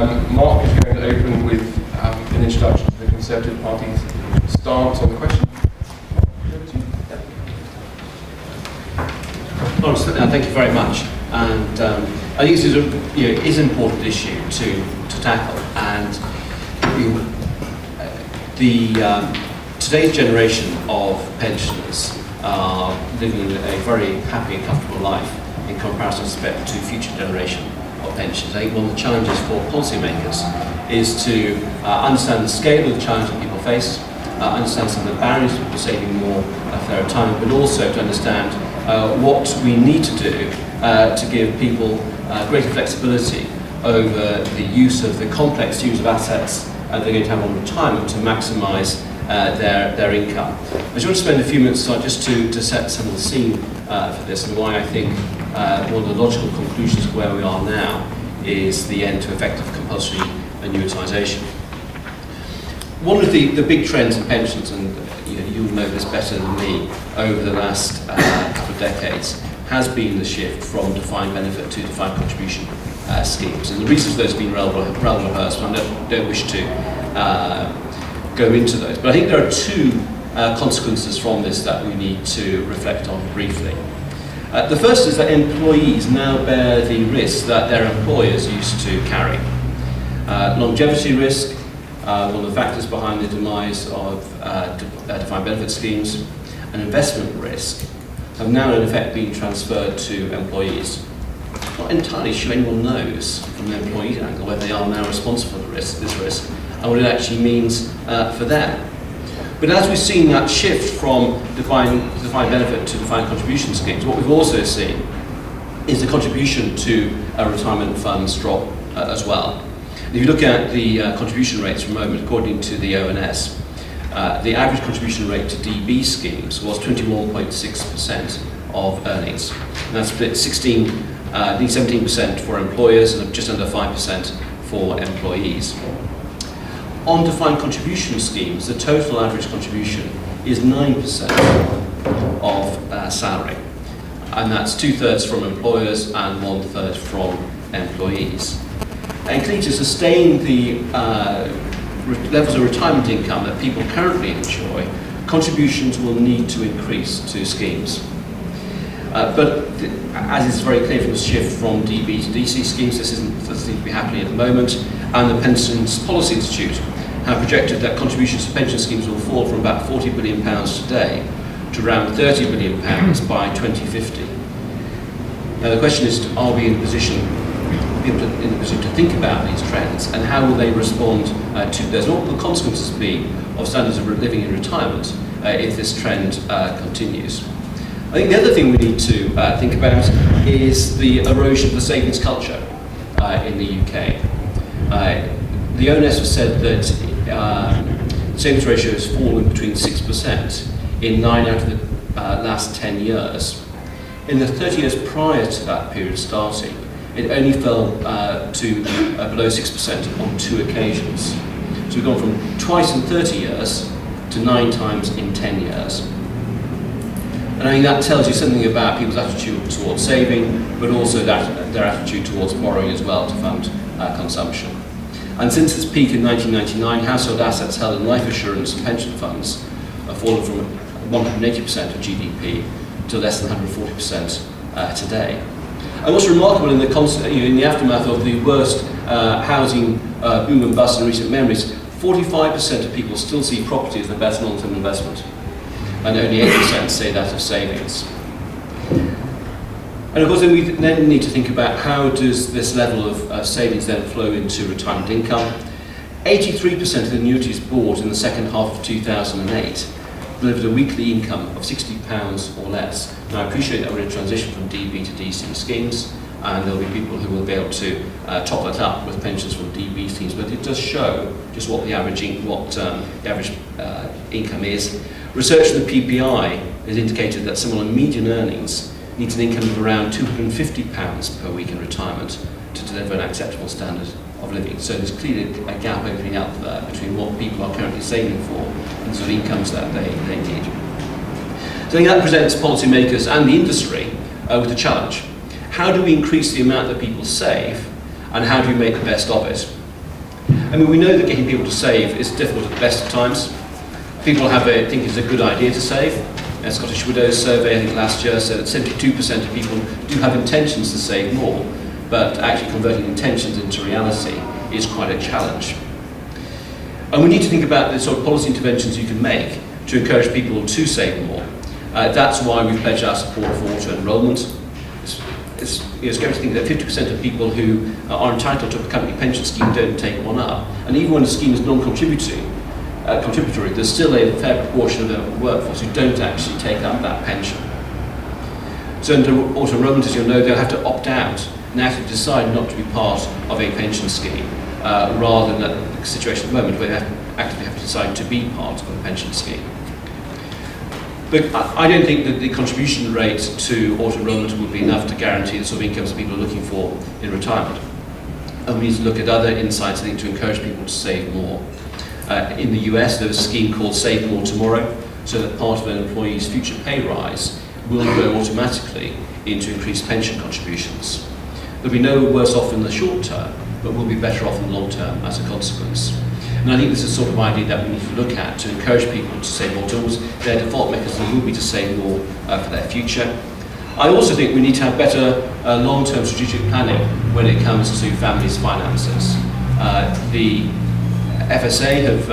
Mark is going to open with an introduction to the Conservative Party's stance on the question. Lawrence, thank you very much. And I think this is is an important issue to tackle. And today's generation of pensioners are living a very happy and comfortable life in comparison to future generation of pensions. I think one of the challenges for policymakers is to understand the scale of the challenge that people face, understand some of the barriers to people saving more of their retirement, but also to understand what we need to do to give people greater flexibility over the use of the complex use of assets they're going to have on retirement to maximise their income. I just want to spend a few minutes just to set some of the scene for this, and why I think one of the logical conclusions of where we are now is the end to effective compulsory annuitisation. One of the big trends in pensions, and you'll know this better than me, over the last couple of decades, has been the shift from defined benefit to defined contribution schemes. And the reasons for those have been rather rehearsed, but I don't wish to go into those. But I think there are two consequences from this that we need to reflect on briefly. The first is that employees now bear the risk that their employers used to carry. Longevity risk, one of the factors behind the demise of defined benefit schemes, and investment risk have now in effect been transferred to employees. Not entirely sure anyone knows from the employee's angle whether they are now responsible for this risk and what it actually means for them. But as we've seen that shift from defined benefit to defined contribution schemes, what we've also seen is the contribution to retirement funds drop as well. If you look at the contribution rates for a moment, according to the ONS, the average contribution rate to DB schemes was 21.6% of earnings. And that's split 17% for employers and just under 5% for employees. On defined contribution schemes, the total average contribution is 9% of salary. And that's 2/3 from employers and 1/3 from employees. And clearly, to sustain the levels of retirement income that people currently enjoy, contributions will need to increase to schemes. But as is very clear from the shift from DB to DC schemes, this doesn't seem to be happening at the moment, and the Pensions Policy Institute have projected that contributions to pension schemes will fall from about £40 billion today to around £30 billion by 2050. Now the question is, are we in a position to think about these trends, and how will they respond to those? What will the consequences be of standards of living in retirement if this trend continues? I think the other thing we need to think about is the erosion of the savings culture in the UK. The ONS has said that the savings ratio has fallen between 6% in 9 out of the last 10 years. In the 30 years prior to that period starting, it only fell to below 6% on 2 occasions. So we've gone from twice in 30 years to 9 times in 10 years. And I think that tells you something about people's attitude towards saving, but also their attitude towards borrowing as well to fund consumption. And since its peak in 1999, household assets held in life assurance and pension funds have fallen from 180% of GDP to less than 140% today. And what's remarkable in the aftermath of the worst housing boom and bust in recent memories, 45% of people still see property as the best long-term investment, and only 8% say that of savings. And of course, then we then need to think about how does this level of savings then flow into retirement income. 83% of the annuities bought in the second half of 2008 delivered a weekly income of £60 or less. Now I appreciate that we're in transition from DB to DC schemes, and there'll be people who will be able to top that up with pensions from DB schemes, but it does show just what the average income is. Research from the PPI has indicated that someone on median earnings needs an income of around £250 per week in retirement to deliver an acceptable standard of living. So there's clearly a gap opening up there between what people are currently saving for and the sort of incomes that they need. So I think that presents policymakers and the industry with a challenge. How do we increase the amount that people save, and how do we make the best of it? I mean, we know that getting people to save is difficult at the best of times. People think it's a good idea to save. A Scottish Widows survey, I think last year, said that 72% of people do have intentions to save more, but actually converting intentions into reality is quite a challenge. And we need to think about the sort of policy interventions you can make to encourage people to save more. That's why we pledge our support for auto-enrolment. It's going to think that 50% of people who are entitled to a company pension scheme don't take one up. And even when a scheme is non-contributory, there's still a fair proportion of the workforce who don't actually take up that pension. So under auto-enrolment, as you'll know, they'll have to opt out and actually decide not to be part of a pension scheme, rather than the situation at the moment where they actively have to decide to be part of a pension scheme. But I don't think that the contribution rate to auto-enrolment would be enough to guarantee the sort of incomes people are looking for in retirement. And we need to look at other insights, I think, to encourage people to save more. In the US, there's a scheme called Save More Tomorrow, so that part of an employee's future pay rise will go automatically into increased pension contributions. They'll be no worse off in the short term, but will be better off in the long term as a consequence. And I think this is the sort of idea that we need to look at to encourage people to save more tools. Their default mechanism will be to save more for their future. I also think we need to have better long-term strategic planning when it comes to families' finances. The FSA have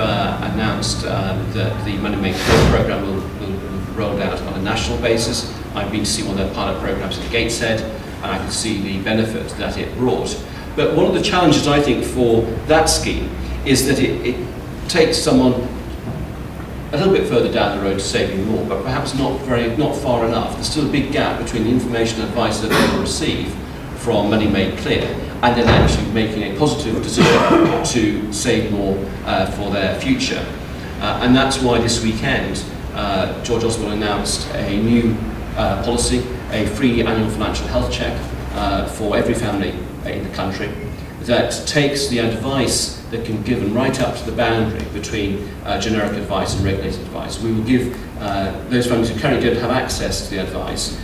announced that the Money Make Clear programme will be rolled out on a national basis. I've been to see one of their pilot programmes at Gateshead, and I can see the benefit that it brought. But one of the challenges, I think, for that scheme is that it takes someone a little bit further down the road to saving more, but perhaps not far enough. There's still a big gap between the information and advice that they will receive from Money Made Clear and then actually making a positive decision to save more for their future. And that's why this weekend George Osborne announced a new policy, a free annual financial health check for every family in the country, that takes the advice that can be given right up to the boundary between generic advice and regulated advice. We will give those families who currently don't have access to the advice,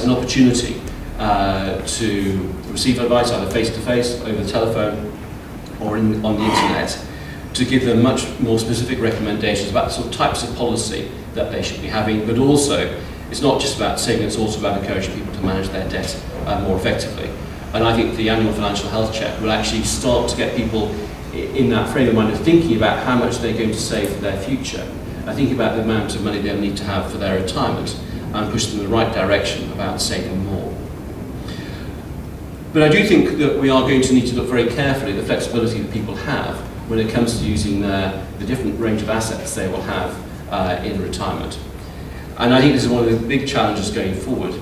an opportunity to receive advice either face-to-face, over the telephone, or on the internet, to give them much more specific recommendations about the sort of types of policy that they should be having, but also it's not just about saving, it's also about encouraging people to manage their debt more effectively. And I think the annual financial health check will actually start to get people in that frame of mind of thinking about how much they're going to save for their future, and thinking about the amount of money they'll need to have for their retirement, and push them in the right direction about saving more. But I do think that we are going to need to look very carefully at the flexibility that people have when it comes to using the different range of assets they will have in retirement. And I think this is one of the big challenges going forward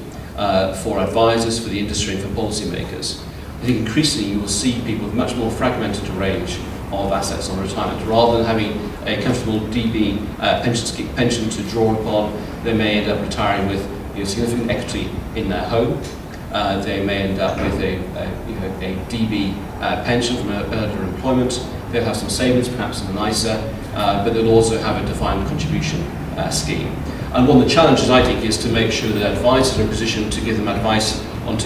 for advisors, for the industry, and for policymakers. I think increasingly you will see people with much more fragmented range of assets on retirement. Rather than having a comfortable DB pension to draw upon, they may end up retiring with significant equity in their home. They may end up with a DB pension from earlier employment. They'll have some savings, perhaps in an ISA, but they'll also have a defined contribution scheme. And one of the challenges, I think, is to make sure that advisors are in a position to give them advice on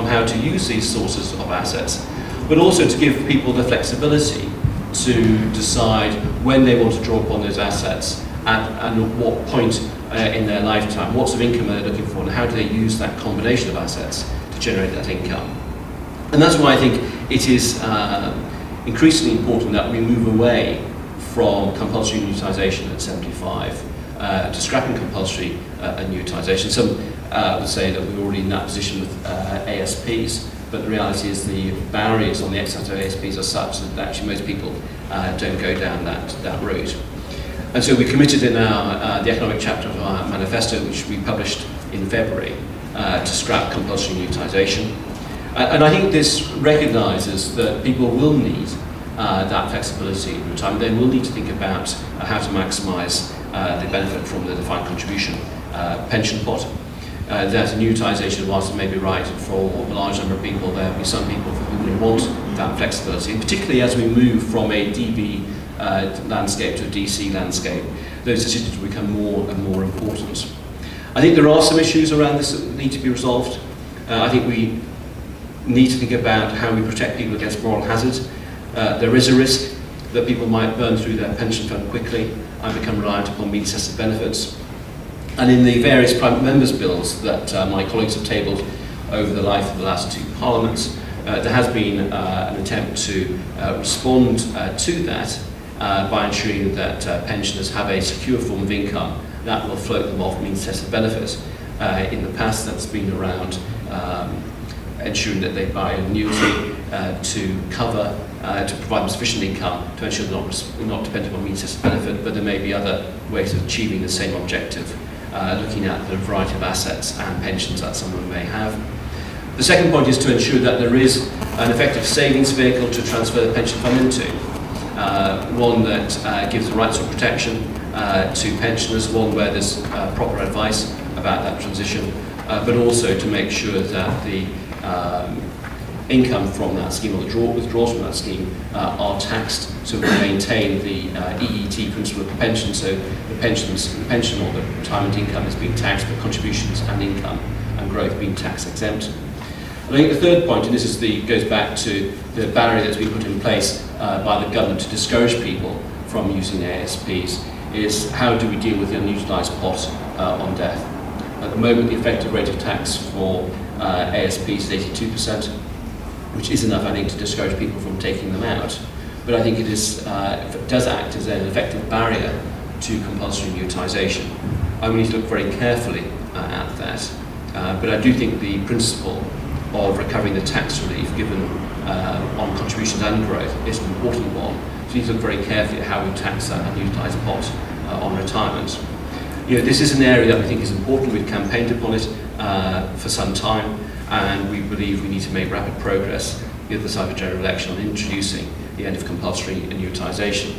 how to use these sources of assets, but also to give people the flexibility to decide when they want to draw upon those assets and at what point in their lifetime, what sort of income they're looking for, and how do they use that combination of assets to generate that income. And that's why I think it is increasingly important that we move away from compulsory annuitisation at 75 to scrapping compulsory annuitisation. Some would say that we're already in that position with ASPs, but the reality is the barriers on the exercise of ASPs are such that actually most people don't go down that route. And so we committed in the economic chapter of our manifesto, which we published in February, to scrap compulsory annuitisation. And I think this recognises that people will need that flexibility in retirement. They will need to think about how to maximise the benefit from the defined contribution pension pot. That annuitisation, whilst it may be right for a large number of people, there will be some people for whom they want that flexibility, and particularly as we move from a DB landscape to a DC landscape, those decisions will become more and more important. I think there are some issues around this that need to be resolved. I think we need to think about how we protect people against moral hazard. There is a risk that people might burn through their pension fund quickly and become reliant upon means tested benefits. And in the various private members' bills that my colleagues have tabled over the life of the last two parliaments, there has been an attempt to respond to that by ensuring that pensioners have a secure form of income that will float them off means tested benefits. In the past, that's been around ensuring that they buy an annuity to cover, to provide them sufficient income to ensure they're not dependent on means tested benefit, but there may be other ways of achieving the same objective, looking at the variety of assets and pensions that someone may have. The second point is to ensure that there is an effective savings vehicle to transfer the pension fund into, one that gives the right sort of protection to pensioners, one where there's proper advice about that transition, but also to make sure that the income from that scheme or the withdrawals from that scheme are taxed, so we maintain the EET principle of the pension, so the pension or the retirement income is being taxed, but contributions and income and growth being tax exempt. I think the third point, and this goes back to the barrier that's been put in place by the government to discourage people from using ASPs, is how do we deal with the unutilised pot on death? At the moment, the effective rate of tax for ASPs is 82%, which is enough, I think, to discourage people from taking them out. But I think it does act as an effective barrier to compulsory annuitisation. And we need to look very carefully at that. But I do think the principle of recovering the tax relief given on contributions and growth is an important one. So we need to look very carefully at how we tax that unutilised pot on retirement. This is an area that we think is important. We've campaigned upon it for some time, and we believe we need to make rapid progress the other side of the general election on introducing the end of compulsory annuitisation.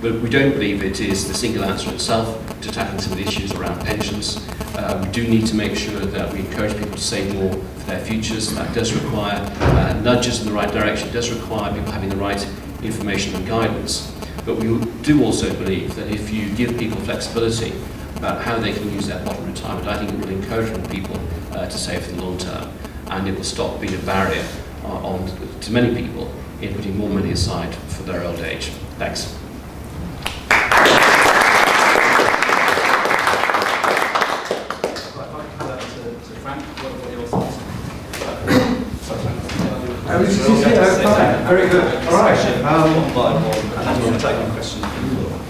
But we don't believe it is the single answer itself to tackling some of the issues around pensions. We do need to make sure that we encourage people to save more for their futures. That does require nudges in the right direction. It does require people having the right information and guidance. But we do also believe that if you give people flexibility about how they can use their pot in retirement, I think it will encourage people to save for the long term, and it will stop being a barrier to many people in putting more money aside for their old age. Thanks. Very good. All right.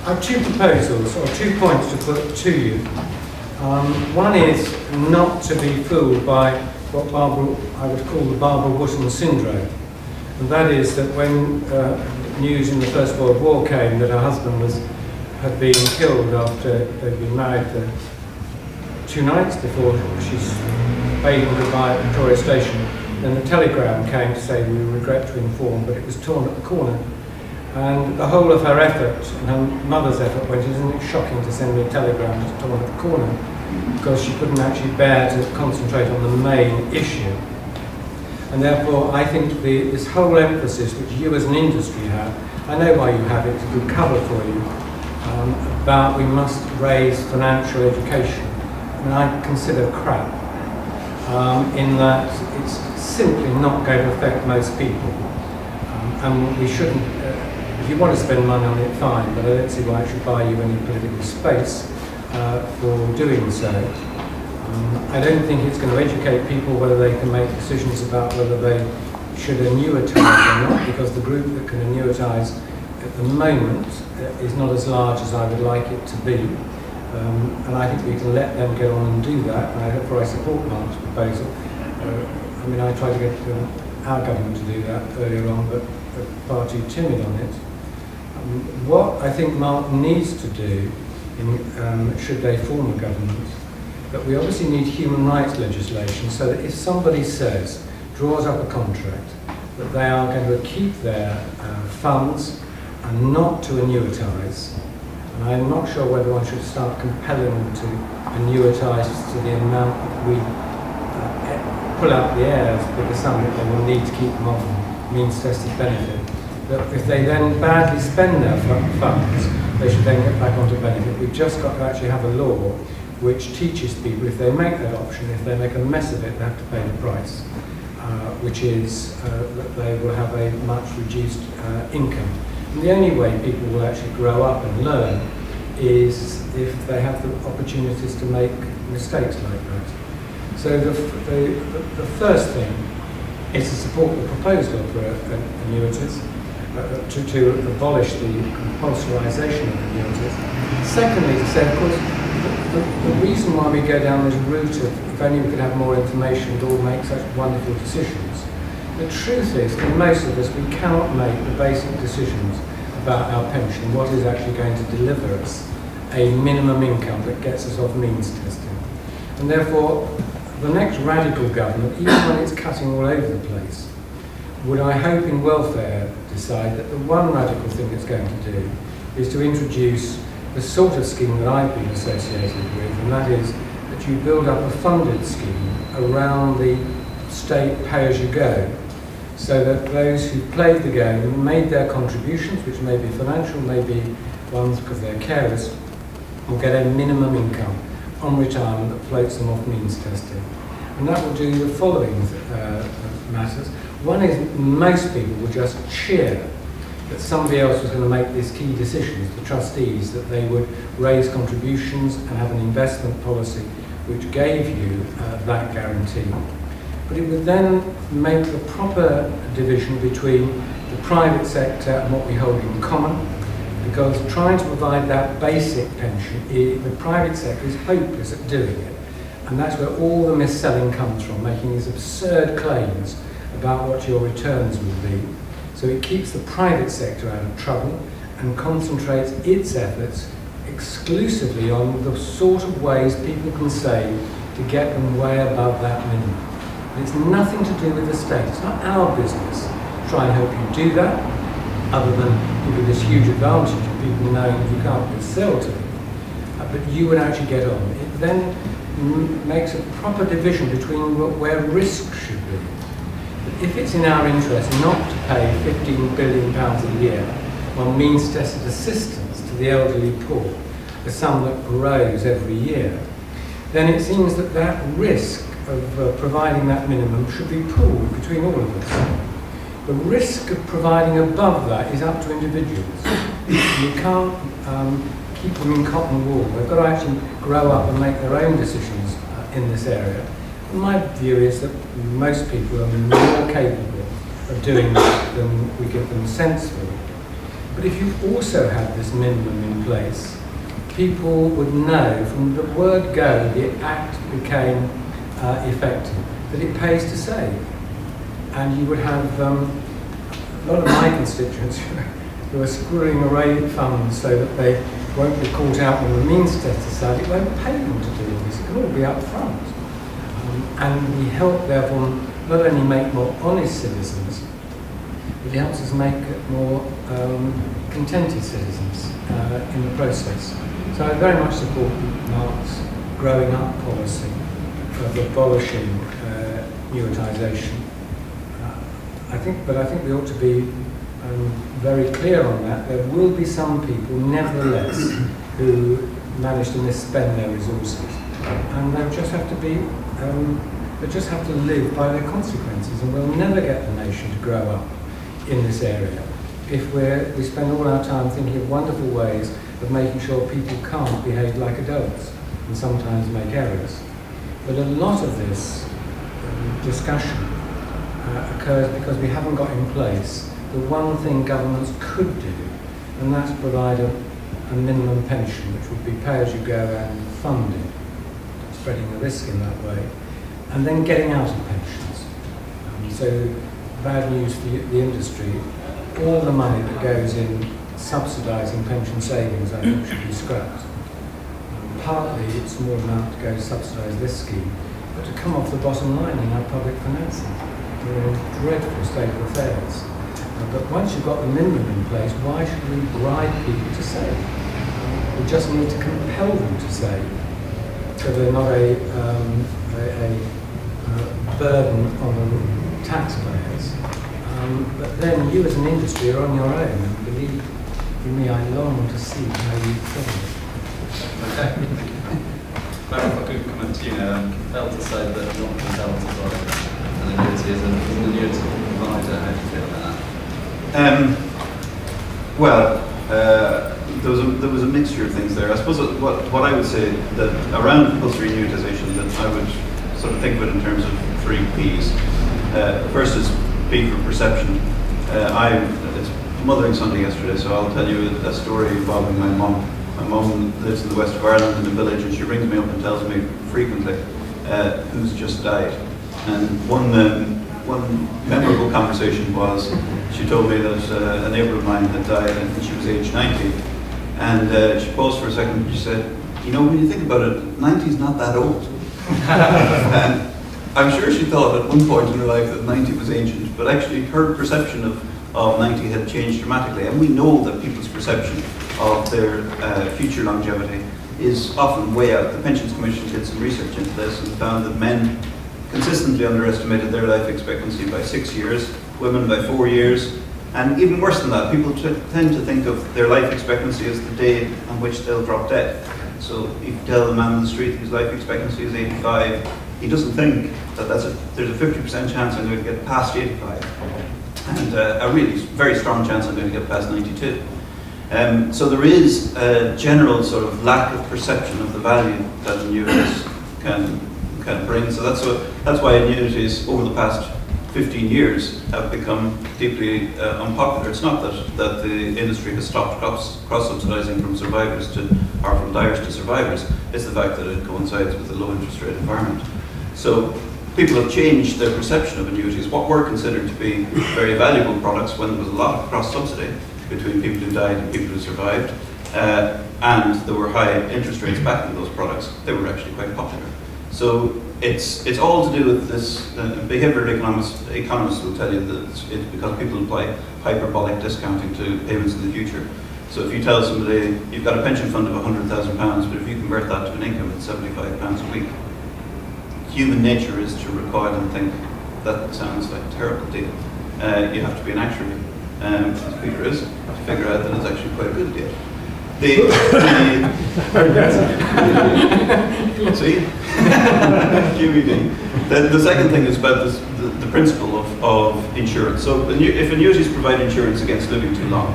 I have two proposals, or 2 points to put to you. One is not to be fooled by what I would call the Barbara Wootton syndrome. And that is that when news in the First World War came that her husband had been killed after they'd been married for 2 nights before she bade him goodbye at Victoria Station, then the telegram came to say, "We regret to inform," but it was torn at the corner. And the whole of her effort, and her mother's effort, went, "Isn't it shocking to send me a telegram that's torn at the corner?" Because she couldn't actually bear to concentrate on the main issue. And therefore, I think this whole emphasis, which you as an industry have, I know why you have it, it's a good cover for you, about we must raise financial education. And I consider crap, in that it's simply not going to affect most people. And we shouldn't, if you want to spend money on it, fine, but I don't see why it should buy you any political space for doing so. I don't think it's going to educate people whether they can make decisions about whether they should annuitise or not, because the group that can annuitise at the moment is not as large as I would like it to be. And I think we can let them get on and do that, and therefore I support Mark's proposal. I tried to get our government to do that earlier on, but they're far too timid on it. What I think Mark needs to do, should they form a government, that we obviously need human rights legislation, so that if somebody draws up a contract, that they are going to keep their funds and not to annuitise. And I'm not sure whether one should start compelling them to annuitise to the amount that we pull out the heirs with the sum that they will need to keep them on means tested benefit. That if they then badly spend their funds, they should then get back onto benefit. We've just got to actually have a law which teaches people, if they make that option, if they make a mess of it, they have to pay the price. which is that they will have a much reduced income. And the only way people will actually grow up and learn is if they have the opportunities to make mistakes like that. So the first thing is to support the proposal for annuities, to abolish the compulsorisation of annuities. Secondly, to say, of course, the reason why we go down this route of if only we could have more information, we'd all make such wonderful decisions. The truth is, for most of us, we cannot make the basic decisions about our pension, what is actually going to deliver us a minimum income that gets us off means testing. And therefore, the next radical government, even when it's cutting all over the place, would, I hope, in welfare decide that the one radical thing it's going to do is to introduce the sort of scheme that I've been associated with, and that is that you build up a funded scheme around the state pay-as-you-go, so that those who played the game and made their contributions, which may be financial, may be ones because they're carers, will get a minimum income on retirement that floats them off means testing. And that will do the following matters. One is most people will just cheer that somebody else was going to make these key decisions, the trustees, that they would raise contributions and have an investment policy which gave you that guarantee. But it would then make the proper division between the private sector and what we hold in common, because trying to provide that basic pension, the private sector is hopeless at doing it. And that's where all the mis-selling comes from, making these absurd claims about what your returns will be. So it keeps the private sector out of trouble and concentrates its efforts exclusively on the sort of ways people can save to get them way above that minimum. And it's nothing to do with the state. It's not our business to try and help you do that, other than give you this huge advantage of people knowing that you can't sell to them. But you would actually get on. It then makes a proper division between where risk should be. If it's in our interest not to pay £15 billion a year on means-tested assistance to the elderly poor, a sum that grows every year, then it seems that that risk of providing that minimum should be pooled between all of us. The risk of providing above that is up to individuals. You can't keep them in cotton wool. They've got to actually grow up and make their own decisions in this area. And my view is that most people are more capable of doing that than we give them sense for. But if you also had this minimum in place, people would know from the word go, the act became effective, that it pays to save. And you would have a lot of my constituents who are squirreling away funds so that they won't be caught out when the means test decide it won't pay them to do all this. It can all be up front. And we help, therefore, not only make more honest citizens, but it helps us make more contented citizens in the process. So I very much support Mark's growing up policy of abolishing annuitisation. I think we ought to be very clear on that. There will be some people, nevertheless, who manage to misspend their resources, and they just have to be. They just have to live by their consequences, and we'll never get the nation to grow up in this area if we spend all our time thinking of wonderful ways of making sure people can't behave like adults and sometimes make errors. But a lot of this discussion occurs because we haven't got in place the one thing governments could do, and that's provide a minimum pension, which would be pay-as-you-go and funded, spreading the risk in that way, and then getting out of pensions. So bad news for the industry, all the money that goes in subsidising pension savings I think should be scrapped. Partly it's a small amount to go to subsidise this scheme, but to come off the bottom line in our public financing. We're in a dreadful state of affairs. But once you've got the minimum in place, why should we bribe people to save? We just need to compel them to save, so they're not a burden on the taxpayers. But then you as an industry are on your own, and believe me, I long to see how you solve it. Okay. Well, if I could comment, compelled to say that not compelled to buy an annuity is an Well, there was a mixture of things there. I suppose what I would say that around compulsory annuitisation, that I would sort of think of it in terms of 3 P's. First is P for perception. It's Mothering Sunday yesterday, so I'll tell you a story involving my mum. My mum lives in the west of Ireland in a village, and she rings me up and tells me frequently who's just died. And one memorable conversation was, she told me that a neighbour of mine had died and she was aged 90. And she paused for a second and she said, you know, when you think about it, 90 is not that old. And I'm sure she thought at one point in her life that 90 was ancient, but actually her perception of 90 had changed dramatically. And we know that people's perception of their future longevity is often way out. The Pensions Commission did some research into this and found that men consistently underestimated their life expectancy by 6 years, women by 4 years, and even worse than that, people tend to think of their life expectancy as the day on which they'll drop dead. So if you tell a man on the street his life expectancy is 85, he doesn't think that there's a 50% chance I'm going to get past 85, and a really very strong chance I'm going to get past 92. So there is a general sort of lack of perception of the value that annuities can bring. So that's why annuities over the past 15 years have become deeply unpopular. It's not that the industry has stopped cross-subsidising from survivors or from dyers to survivors. It's the fact that it coincides with a low interest rate environment. So people have changed their perception of annuities. What were considered to be very valuable products when there was a lot of cross-subsidy between people who died and people who survived, and there were high interest rates backing those products, they were actually quite popular. So it's all to do with this. Behavioural economists will tell you that it's because people apply hyperbolic discounting to payments in the future. So if you tell somebody you've got a pension fund of £100,000, but if you convert that to an income, it's £75 a week. Human nature is to recoil and think that sounds like a terrible deal. You have to be an actuary, as Peter is, to figure out that it's actually quite a good deal. See? QED. The second thing is about the principle of insurance. So if annuities provide insurance against living too long,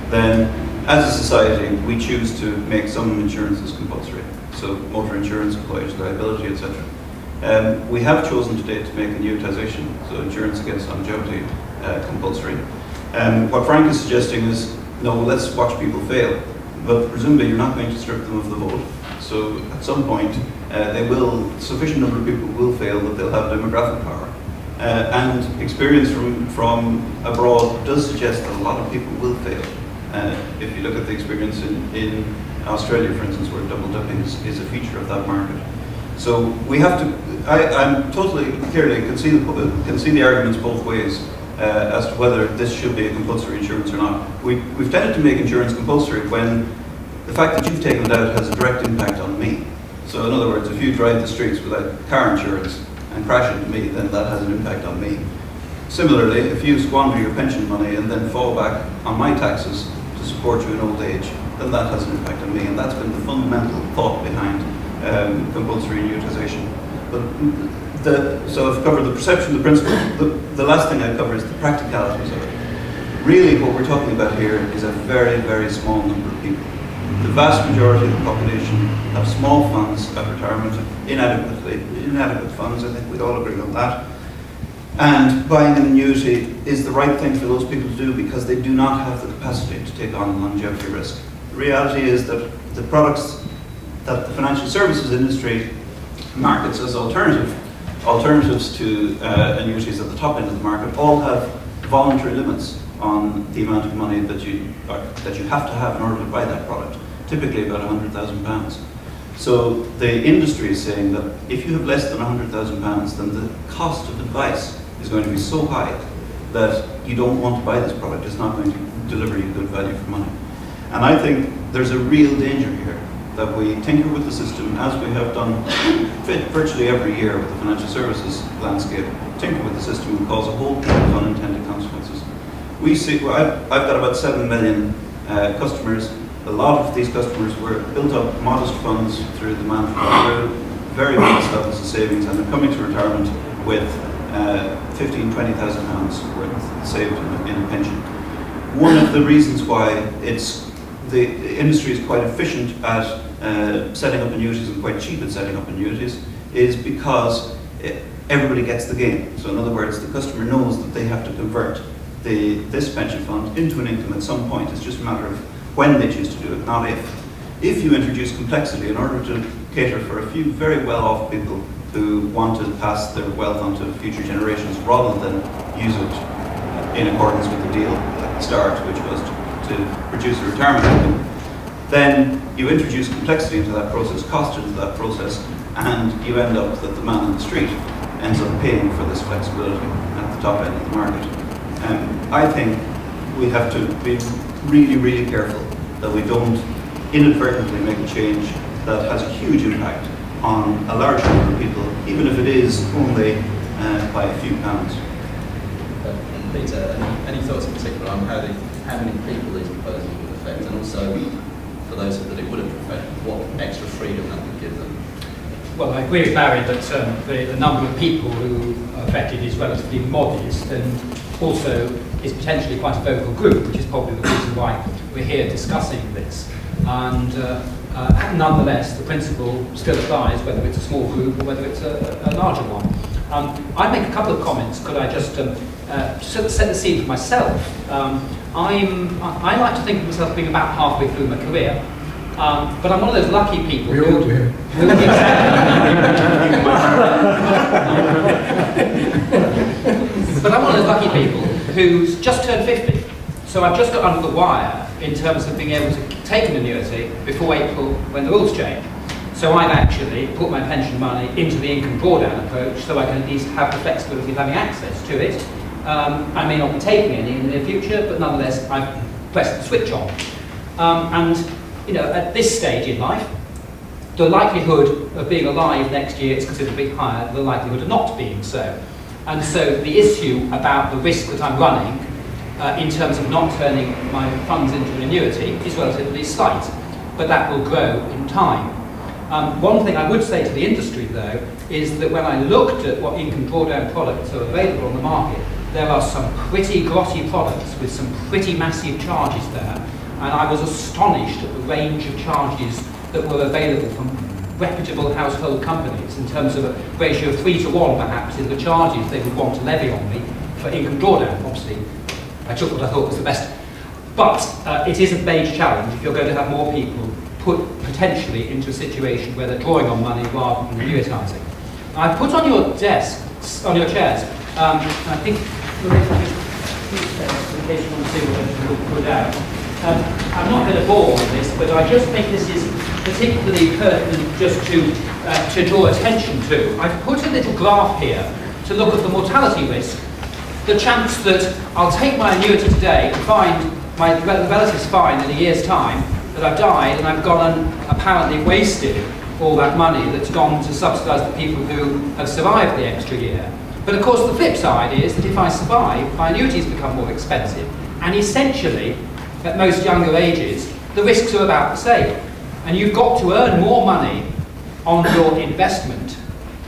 then as a society we choose to make some insurances compulsory. So motor insurance, employer's liability, etc. We have chosen today to make annuitisation, so insurance against longevity, compulsory. What Frank is suggesting is, no, let's watch people fail. But presumably you're not going to strip them of the vote. So at some point, sufficient number of people will fail that they'll have demographic power. And experience from abroad does suggest that a lot of people will fail. If you look at the experience in Australia, for instance, where double dipping is a feature of that market. So we have to, I'm totally clearly can see the arguments both ways as to whether this should be a compulsory insurance or not. We've tended to make insurance compulsory when the fact that you've taken it out has a direct impact on me. So in other words, if you drive the streets without car insurance and crash into me, then that has an impact on me. Similarly, if you squander your pension money and then fall back on my taxes to support you in old age, then that has an impact on me. And that's been the fundamental thought behind compulsory annuitisation. So I've covered the perception, the principle. The last thing I've covered is the practicalities of it. Really what we're talking about here is a very, very small number of people. The vast majority of the population have small funds at retirement, inadequate funds, I think we'd all agree on that. And buying an annuity is the right thing for those people to do because they do not have the capacity to take on longevity risk. The reality is that the products that the financial services industry markets as alternatives to annuities at the top end of the market all have voluntary limits on the amount of money that you have to have in order to buy that product, typically about £100,000. So the industry is saying that if you have less than £100,000, then the cost of advice is going to be so high that you don't want to buy this product. It's not going to deliver you good value for money. And I think there's a real danger here that we tinker with the system, as we have done virtually every year with the financial services landscape, tinker with the system and cause a whole bunch of unintended consequences. We see, I've got about 7 million customers. A lot of these customers were built up modest funds through the through very modest levels of savings, and they're coming to retirement with £15,000, £20,000 worth saved in a pension. one of the reasons why the industry is quite efficient at setting up annuities and quite cheap at setting up annuities is because everybody gets the gain. So in other words, the customer knows that they have to convert this pension fund into an income at some point. It's just a matter of when they choose to do it, not if. If you introduce complexity in order to cater for a few very well-off people who want to pass their wealth on to future generations rather than use it in accordance with the deal at the start, which was to produce a retirement income, then you introduce complexity into that process, cost into that process, and you end up that the man on the street ends up paying for this flexibility at the top end of the market. I think we have to be really, really careful that we don't inadvertently make a change that has a huge impact on a large number of people, even if it is only by a few pounds. Peter, any thoughts in particular on how many people these proposals would affect, and also for those that it wouldn't affect, what extra freedom that would give them? Well, I agree with Barry that the number of people who are affected is relatively modest, and also is potentially quite a vocal group, which is probably the reason why we're here discussing this. And nonetheless, the principle still applies, whether it's a small group or whether it's a larger one. I'd make a couple of comments. Could I just sort of set the scene for myself? I like to think of myself being about halfway through my career. But I'm one of those lucky people. We all do. But I'm one of those lucky people who's just turned 50. So I've just got under the wire in terms of being able to take an annuity before April when the rules change. So I've actually put my pension money into the income drawdown approach so I can at least have the flexibility of having access to it. I may not be taking any in the near future, but nonetheless I've pressed the switch on. And you know, at this stage in life, the likelihood of being alive next year is considerably higher than the likelihood of not being so. And so the issue about the risk that I'm running in terms of not turning my funds into an annuity is relatively slight, but that will grow in time. One thing I would say to the industry, though, is that when I looked at what income drawdown products are available on the market, there are some pretty grotty products with some pretty massive charges there, and I was astonished at the range of charges that were available from reputable household companies in terms of a ratio of 3 to 1 perhaps in the charges they would want to levy on me for income drawdown. Obviously, I took what I thought was the best. But it is a major challenge if you're going to have more people put potentially into a situation where they're drawing on money rather than annuitising. I've put on your desks, on your chairs, and I think, in case you want to see what I'm put out. I'm not going to bore on this, but I just think this is particularly pertinent just to draw attention to. I've put a little graph here to look at the mortality risk, the chance that I'll take my annuity today and find my relatives fine in a year's time, that I've died and I've gone and apparently wasted all that money that's gone to subsidise the people who have survived the extra year. But of course the flip side is that if I survive, my annuities become more expensive, and essentially, at most younger ages, the risks are about the same. And you've got to earn more money on your investment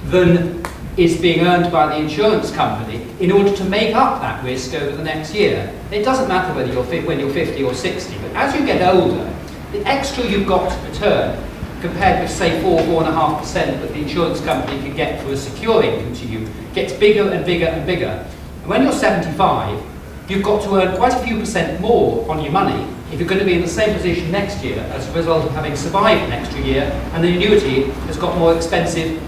than is being earned by the insurance company in order to make up that risk over the next year. It doesn't matter whether when you're 50 or 60, but as you get older, the extra you've got to return, compared with say 4.5% that the insurance company can get for a secure income to you, gets bigger and bigger and bigger. And when you're 75, you've got to earn quite a few percent more on your money if you're going to be in the same position next year as a result of having survived an extra year, and the annuity has got more expensive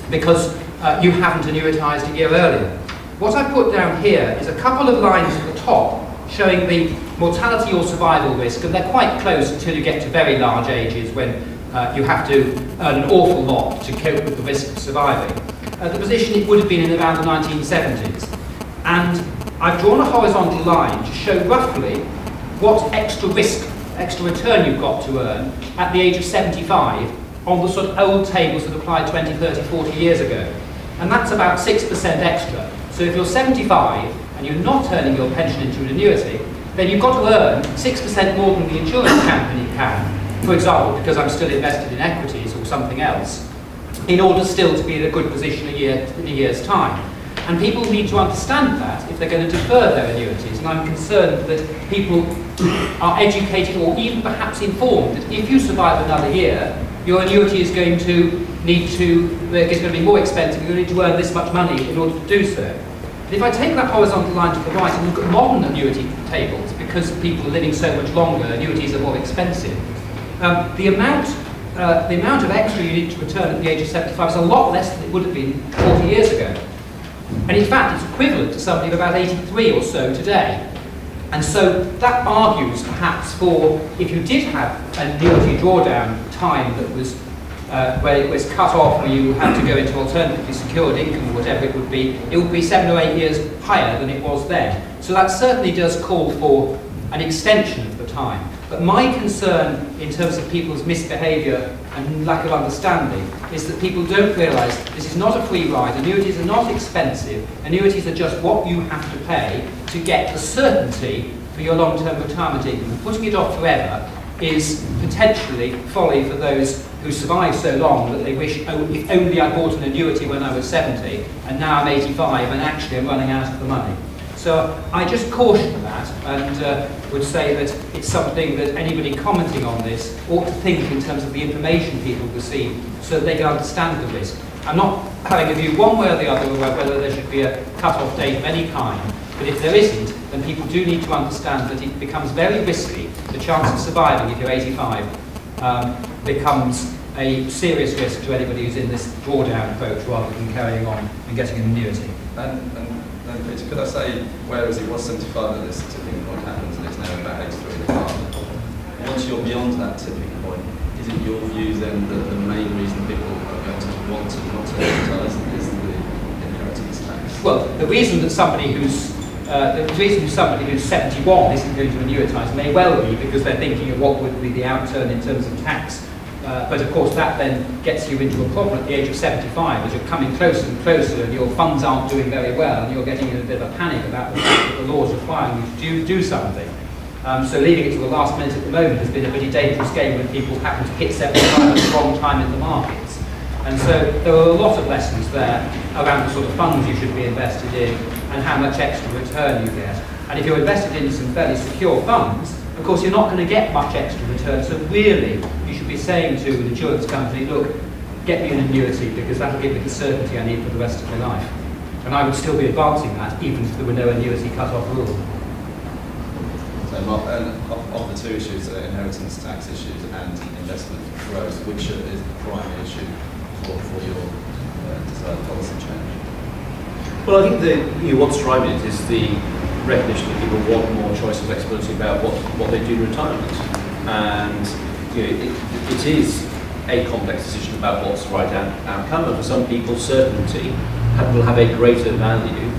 because you haven't annuitised a year earlier. What I put down here is a couple of lines at the top showing the mortality or survival risk, and they're quite close until you get to very large ages when you have to earn an awful lot to cope with the risk of surviving. The position it would have been in around the 1970s. And I've drawn a horizontal line to show roughly what extra risk, extra return you've got to earn at the age of 75 on the sort of old tables that applied 20, 30, 40 years ago. And that's about 6% extra. So if you're 75 and you're not turning your pension into an annuity, then you've got to earn 6% more than the insurance company can, for example, because I'm still invested in equities or something else, in order still to be in a good position in a year's time. And people need to understand that if they're going to defer their annuities. And I'm concerned that people are educated or even perhaps informed that if you survive another year, your annuity is going to it's going to be more expensive, you're going to need to earn this much money in order to do so. But if I take that horizontal line to the right and look at modern annuity tables, because people are living so much longer, annuities are more expensive, the amount of extra you need to return at the age of 75 is a lot less than it would have been 40 years ago. And in fact, it's equivalent to somebody of about 83 or so today. And so that argues perhaps for, if you did have an annuity drawdown time that was where it was cut off, where you had to go into alternatively secured income or whatever it would be 7 or 8 years higher than it was then. So that certainly does call for an extension of the time. But my concern in terms of people's misbehaviour and lack of understanding is that people don't realise this is not a free ride. Annuities are not expensive. Annuities are just what you have to pay to get the certainty for your long-term retirement income. And putting it off forever is potentially folly for those who survive so long that they wish, oh, if only I bought an annuity when I was 70 and now I'm 85 and actually I'm running out of the money. So I just caution that and would say that it's something that anybody commenting on this ought to think in terms of the information people receive so that they can understand the risk. I'm not having a view one way or the other about whether there should be a cut-off date of any kind, but if there isn't, then people do need to understand that it becomes very risky. The chance of surviving if you're 85 becomes a serious risk to anybody who's in this drawdown approach rather than carrying on and getting an annuity. And Peter, could I say, whereas it was 75 that this tipping point happens and it's now about 83 in retirement, once you're beyond that tipping point, is it your view then that the main reason people are going to want to not to annuitise is the inheritance tax? Well, the reason that somebody who's 71 isn't going to annuitise may well be because they're thinking of what would be the outturn in terms of tax. But of course that then gets you into a problem at the age of 75 as you're coming closer and closer and your funds aren't doing very well and you're getting in a bit of a panic about the fact that the law's requiring you to do something. So leaving it to the last minute at the moment has been a pretty dangerous game when people happen to hit 75 at the wrong time in the markets. And so there are a lot of lessons there around the sort of funds you should be invested in and how much extra return you get. And if you're invested in some fairly secure funds, of course you're not going to get much extra return. So really, you should be saying to an insurance company, look, get me an annuity because that'll give me the certainty I need for the rest of my life. And I would still be advancing that even if there were no annuity cut-off rule. So of the two issues, inheritance tax issues and investment growth, which is the primary issue for your desired policy change? Well, I think what's driving it is the recognition that people want more choice and flexibility about what they do in retirement. And it is a complex decision about what's the right outcome. And for some people, certainty will have a greater value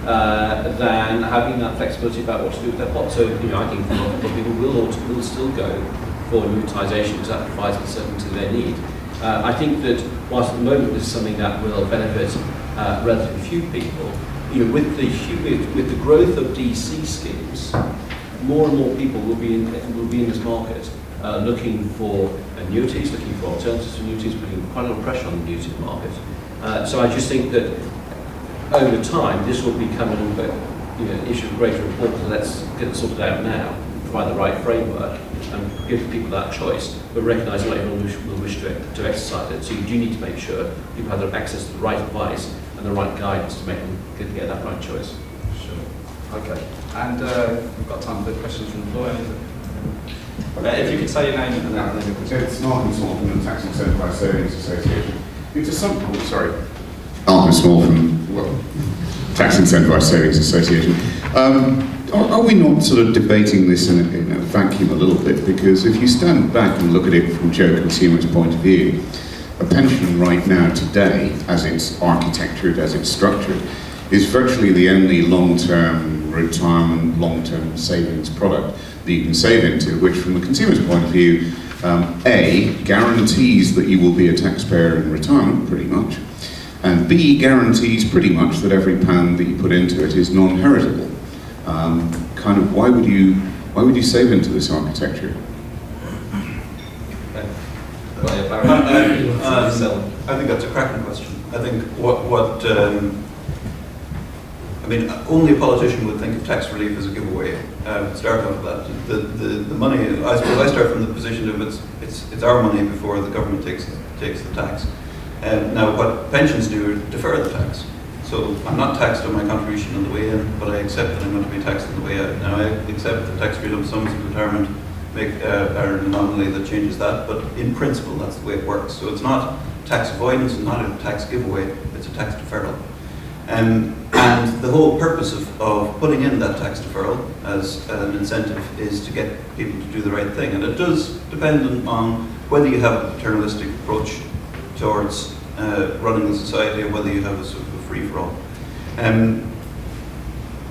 than having that flexibility about what to do with their pot. So, I think a lot of people will still go for annuitisation because that provides the certainty they need. I think that whilst at the moment this is something that will benefit relatively few people, with the growth of DC schemes, more and more people will be in this market looking for annuities, looking for alternatives to annuities, putting quite a lot of pressure on the annuity market. So I just think that over time this will become an issue of greater importance. Let's get it sorted out now, provide the right framework, and give people that choice, but recognise not everyone will wish to exercise it. So you do need to make sure people have access to the right advice and the right guidance to make them get that right choice. Sure. Okay. And we've got time for questions from the floor. If you could say your name and then it's Malcolm Small from the Tax Incentivized Savings Association. Malcolm Small from Tax Incentivized Savings Association. Are we not sort of debating this in a vacuum a little bit? Because if you stand back and look at it from Joe Consumer's point of view, a pension right now today, as it's architectured, as it's structured, is virtually the only long-term retirement, long-term savings product that you can save into, which from the consumer's point of view, A, guarantees that you will be a taxpayer in retirement, pretty much, and B, guarantees pretty much that every pound that you put into it is non-heritable. Why would you save into this architecture? I think that's a cracking question. I think what mean, only a politician would think of tax relief as a giveaway. Start off with that. The money, I suppose I start from the position of it's our money before the government takes the tax. Now, what pensions do is defer the tax. So I'm not taxed on my contribution on the way in, but I accept that I'm going to be taxed on the way out. Now, I accept that tax-free lump sums in retirement are an anomaly that changes that, but in principle, that's the way it works. So it's not tax avoidance, it's not a tax giveaway, it's a tax deferral. And the whole purpose of putting in that tax deferral as an incentive is to get people to do the right thing. And it does depend on whether you have a paternalistic approach towards running the society or whether you have a sort of a free-for-all.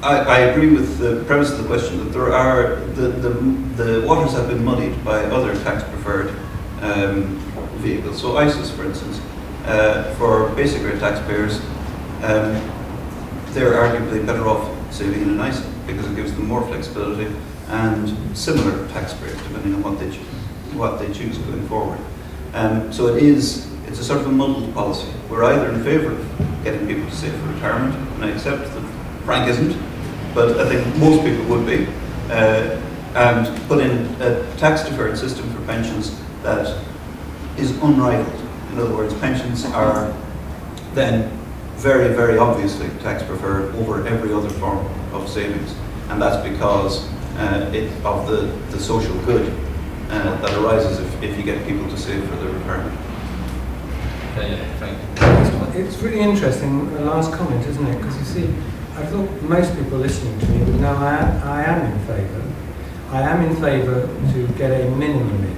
I agree with the premise of the question that there are, the waters have been muddied by other tax-preferred vehicles. So ISAs, for instance, for basic rate taxpayers, they're arguably better off saving in an ISA because it gives them more flexibility and similar tax breaks depending on what they choose going forward. So it's a sort of a muddled policy. We're either in favour of getting people to save for retirement, and I accept that Frank isn't, but I think most people would be, and put in a tax deferred system for pensions that is unrivaled. In other words, pensions are then very, very obviously tax preferred over every other form of savings, and that's because of the social good that arises if you get people to save for their retirement. It's really interesting, the last comment, isn't it? Because you see, I thought most people listening to me would know I am in favour. I am in favour to get a minimum in.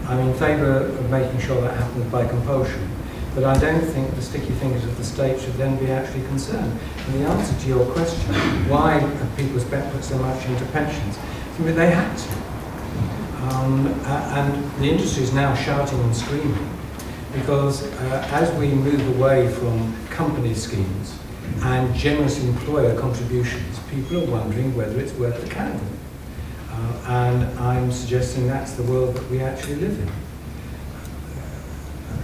I'm in favour of making sure that happens by compulsion. But I don't think the sticky fingers of the state should then be actually concerned. And the answer to your question, why have people put so much into pensions? I mean, they had to. And the industry is now shouting and screaming because as we move away from company schemes and generous employer contributions, people are wondering whether it's worth the candle. And I'm suggesting that's the world that we actually live in.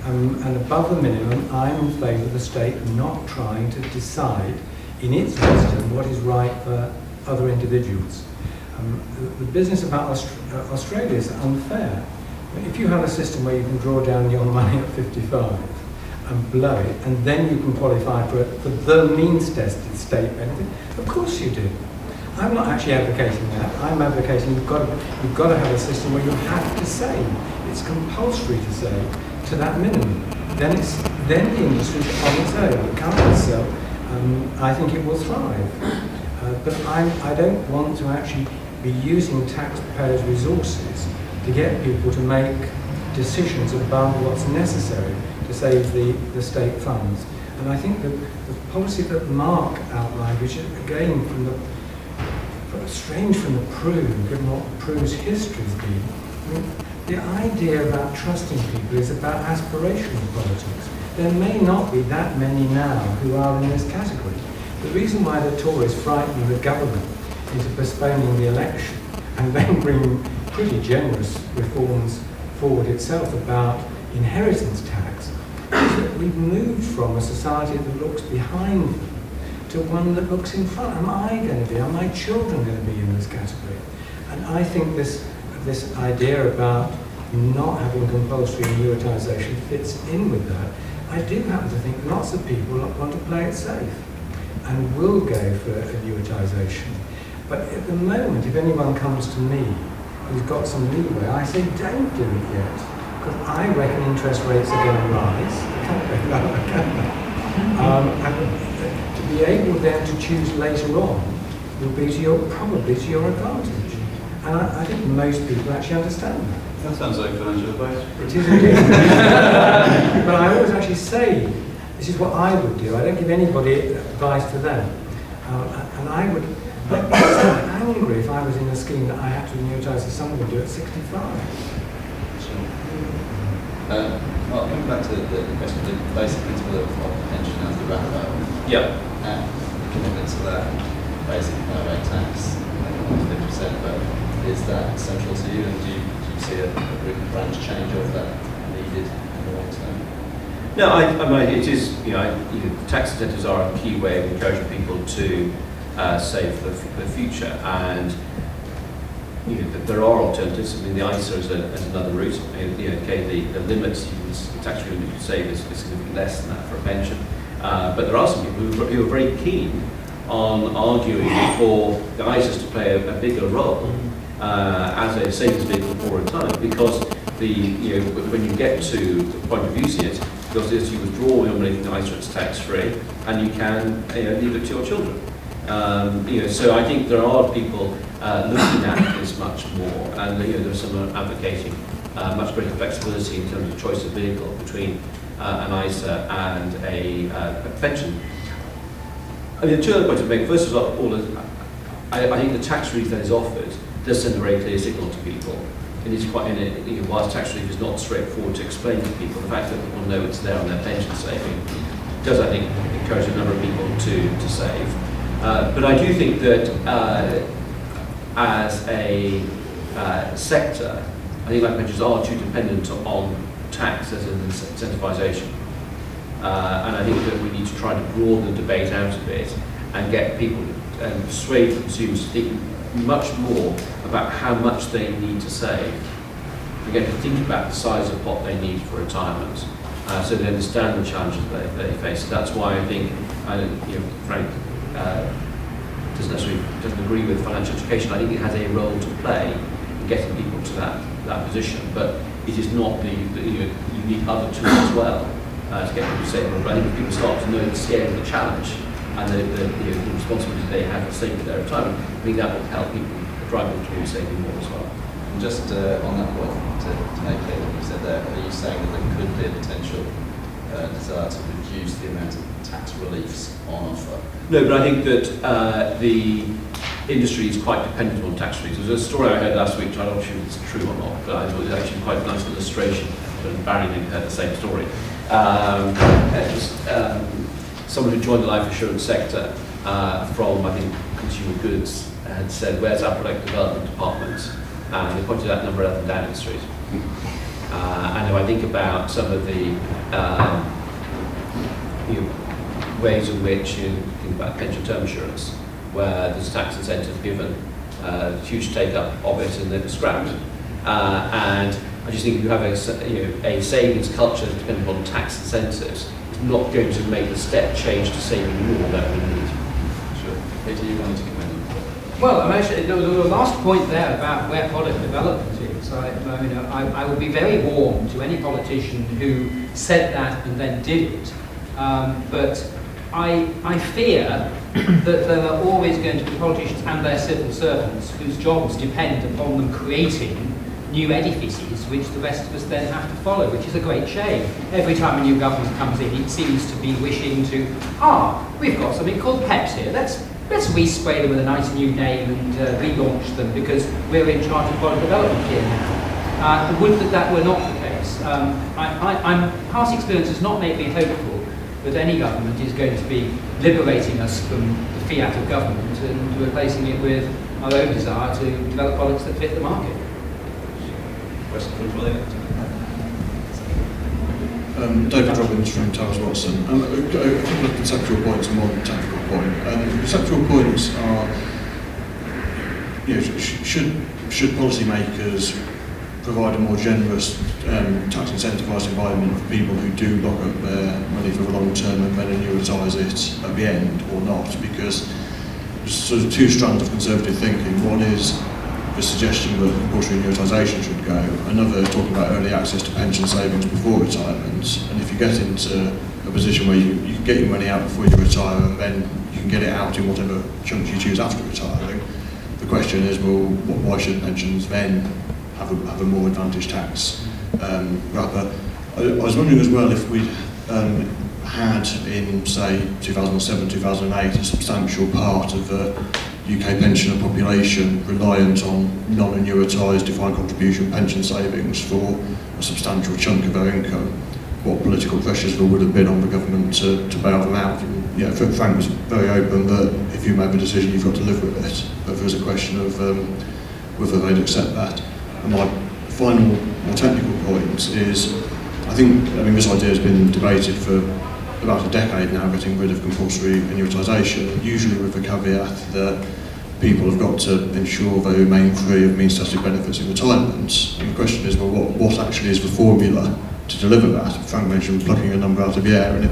And above the minimum, I'm in favour of the state not trying to decide in its wisdom what is right for other individuals. The business about Australia is unfair. If you have a system where you can draw down your money at 55 and blow it, and then you can qualify for the means-tested state benefit, of course you do. I'm not actually advocating that. I'm advocating you've got to have a system where you have to save. It's compulsory to save to that minimum. Then the industry is on its own. It can't itself. I think it will thrive. But I don't want to actually be using taxpayers' resources to get people to make decisions about what's necessary to save the state funds. And I think that the policy that Mark outlined, which is again strange from the Pru, given what Pru's history has been. I mean, the idea about trusting people is about aspirational politics. There may not be that many now who are in this category. The reason why the Tories frighten the government into postponing the election and then bring pretty generous reforms forward itself about inheritance tax is that we've moved from a society that looks behind them to one that looks in front. Am I going to be, are my children going to be in this category? And I think this idea about not having compulsory annuitisation fits in with that. I do happen to think lots of people want to play it safe and will go for annuitisation. But at the moment, if anyone comes to me who's got some leeway, I say don't do it yet, because I reckon interest rates are going to rise. They can't go lower, can they? And to be able then to choose later on will be probably to your advantage. And I think most people actually understand that. That sounds like financial advice. It is indeed. But I always actually say, this is what I would do. I don't give anybody advice to them. And I would, but I'm so angry if I was in a scheme that I had to annuitise to someone who do it at 65. Well, coming back to the question, the basic principle of pension as the wrap-up. Yeah. And the commitment to that basic no tax, 50%, but is that central to you, and do you see a branch change of that needed in the long term? No, I mean, it is, tax incentives are a key way of encouraging people to save for the future. And there are alternatives. I mean, the ISA is another route. Okay, the limits the tax-free limit you can save is significantly less than that for a pension. But there are some people who are very keen on arguing for the ISAs to play a bigger role as a savings vehicle for retirement, because when you get to the point of using it, because as you withdraw your money from the ISA, it's tax-free, and you can leave it to your children. So I think there are people looking at this much more, and there are some advocating much greater flexibility in terms of choice of vehicle between an ISA and a pension. I mean, the two other points to make. First of all, I think the tax relief that is offered does send a very clear signal to people. It is quite, whilst tax relief is not straightforward to explain to people, the fact that people know it's there on their pension saving does, I think, encourage a number of people to save. But I do think that as a sector, I think life pensions are too dependent on tax as an incentivisation. And I think that we need to try to broaden the debate out a bit and get people and persuade consumers to think much more about how much they need to save. Again, to think about the size of what they need for retirement, so they understand the challenges they face. So that's why I think, Frank doesn't agree with financial education. I think it has a role to play in getting people to that position, but it is not you need other tools as well to get people to save more. But I think if people start to know the scale of the challenge and the responsibility they have for saving their retirement, I think that will help people drive them towards saving more as well. And just on that point, to make clear what you said there, are you saying that there could be a potential desire to reduce the amount of tax reliefs on offer? No, but I think that the industry is quite dependent on tax reliefs. There was a story I heard last week, which I'm not sure if it's true or not, but I thought it was actually quite a nice illustration, but Barry maybe heard the same story. It was someone who joined the life insurance sector from, I think, consumer goods, had said, where's our product development department? And they pointed out number 11 Downing Street. And if I think about some of the ways in which you think about pension term insurance, where there's tax incentive given, huge take-up of it, and then it's scrapped. And I just think if you have a savings culture dependent on tax incentives, it's not going to make the step change to saving more that we need. Sure. Peter, you wanted to comment? Well, I'm actually, the last point there about where product development is, I would be very warm to any politician who said that and then did it. But I fear that there are always going to be politicians and their civil servants whose jobs depend upon them creating new edifices which the rest of us then have to follow, which is a great shame. Every time a new government comes in, it seems to be wishing to, we've got something called PEPs here, let's respray them with a nice new name and relaunch them because we're in charge of product development here now. Would that were not the case. Past experience does not make me hopeful that any government is going to be liberating us from the fiat of government and replacing it with our own desire to develop products that fit the market. Question from William. David Robbins from Towers Watson. A couple of conceptual points and one tactical point. The conceptual points are, should policymakers provide a more generous tax incentivised environment for people who do lock up their money for the long term and then annuitise it at the end or not? Because there's sort of two strands of conservative thinking. One is the suggestion that compulsory annuitisation should go, another talking about early access to pension savings before retirement. And if you get into a position where you can get your money out before you retire and then you can get it out in whatever chunks you choose after retiring, the question is, well, why should pensions then have a more advantaged tax wrapper? I was wondering as well if we'd had in, say, 2007, 2008, a substantial part of the UK pensioner population reliant on non-annuitised defined contribution pension savings for a substantial chunk of their income, what political pressures there would have been on the government to bail them out. And, Frank was very open that if you made the decision, you've got to live with it. But there's a question of whether they'd accept that. And my final, more technical point is, I think, this idea has been debated for about a decade now getting rid of compulsory annuitisation, usually with the caveat that people have got to ensure they remain free of means-tested benefits in retirement. And the question is, well, what actually is the formula to deliver that? Frank mentioned plucking a number out of the air, and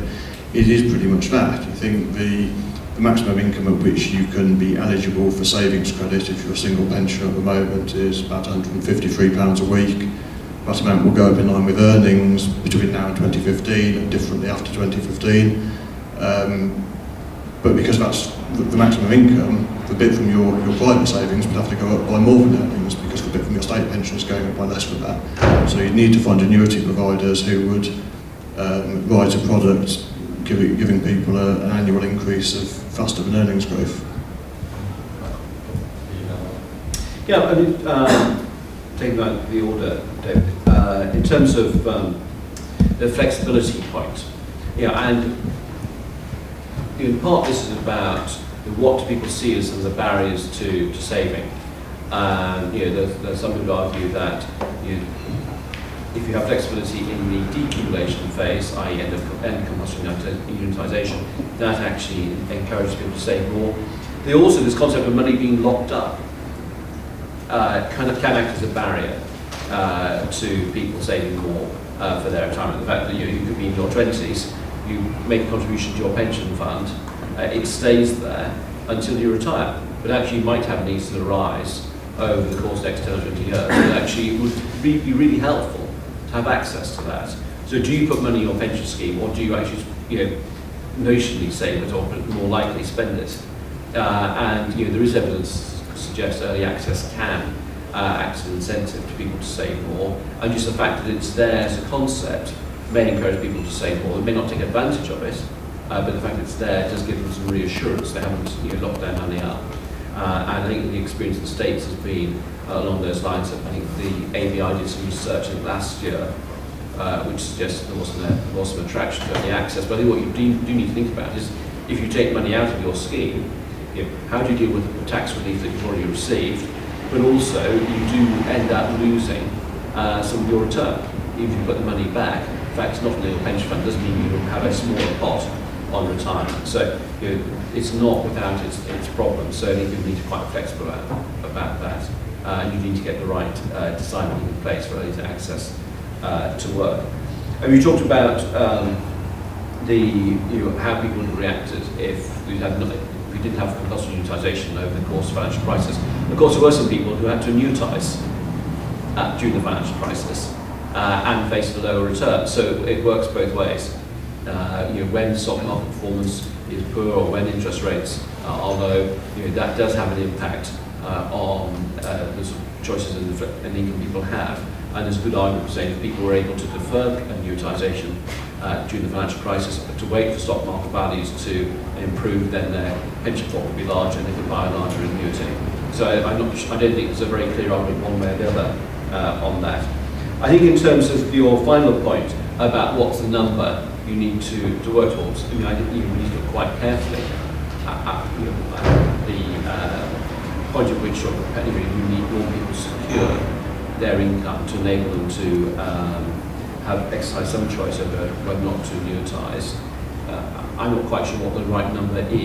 it is pretty much that. I think the maximum income at which you can be eligible for savings credit if you're a single pensioner at the moment is about £153 a week. That amount will go up in line with earnings between now and 2015 and differently after 2015. But because that's the maximum income, the bit from your private savings would have to go up by more than earnings, because the bit from your state pension is going up by less than that. So you'd need to find annuity providers who would write a product giving people an annual increase of faster than earnings growth. Yeah, I mean, taking back the order, David, in terms of the flexibility point, and in part this is about what do people see as some of the barriers to saving. There's some who would argue that if you have flexibility in the decumulation phase, i.e. end compulsory unitisation, that actually encourages people to save more. Also, this concept of money being locked up can act as a barrier to people saving more for their retirement. The fact that you could be in your 20s, you make a contribution to your pension fund, it stays there until you retire. But actually you might have needs that arise over the course of the next 10 or 20 years. And actually it would be really helpful to have access to that. So do you put money in your pension scheme, or do you actually notionally save it, or more likely spend it? And there is evidence to suggest early access can act as an incentive to people to save more, and just the fact that it's there as a concept may encourage people to save more. They may not take advantage of it, but the fact that it's there does give them some reassurance. They haven't locked their money up. And I think the experience in the States has been along those lines. I think the ABI did some research last year which suggests there was some attraction to early access. But I think what you do need to think about is, if you take money out of your scheme, how do you deal with the tax relief that you've already received? But also, you do end up losing some of your return, even if you put the money back. In fact, it's not in your pension fund, doesn't mean you have a smaller pot on retirement. So it's not without its problems. So I think you need to be quite flexible about that. And you need to get the right design in place for early access to work. And we talked about how people would have reacted if we didn't have compulsory annuitisation over the course of the financial crisis. Of course, there were some people who had to annuitise during the financial crisis and faced a lower return. So it works both ways. When stock market performance is poor, or when interest rates are low, that does have an impact on the sort of choices and income people have. And there's a good argument for saying if people were able to defer annuitisation during the financial crisis, to wait for stock market values to improve, then their pension pot would be larger and they could buy a larger annuity. So I don't think there's a very clear argument one way or the other on that. I think in terms of your final point about what's the number you need to work towards, I think you need to look quite carefully at the point at which you need more people to secure their income to enable them to exercise some choice over whether or not to annuitise. I'm not quite sure what the right number is,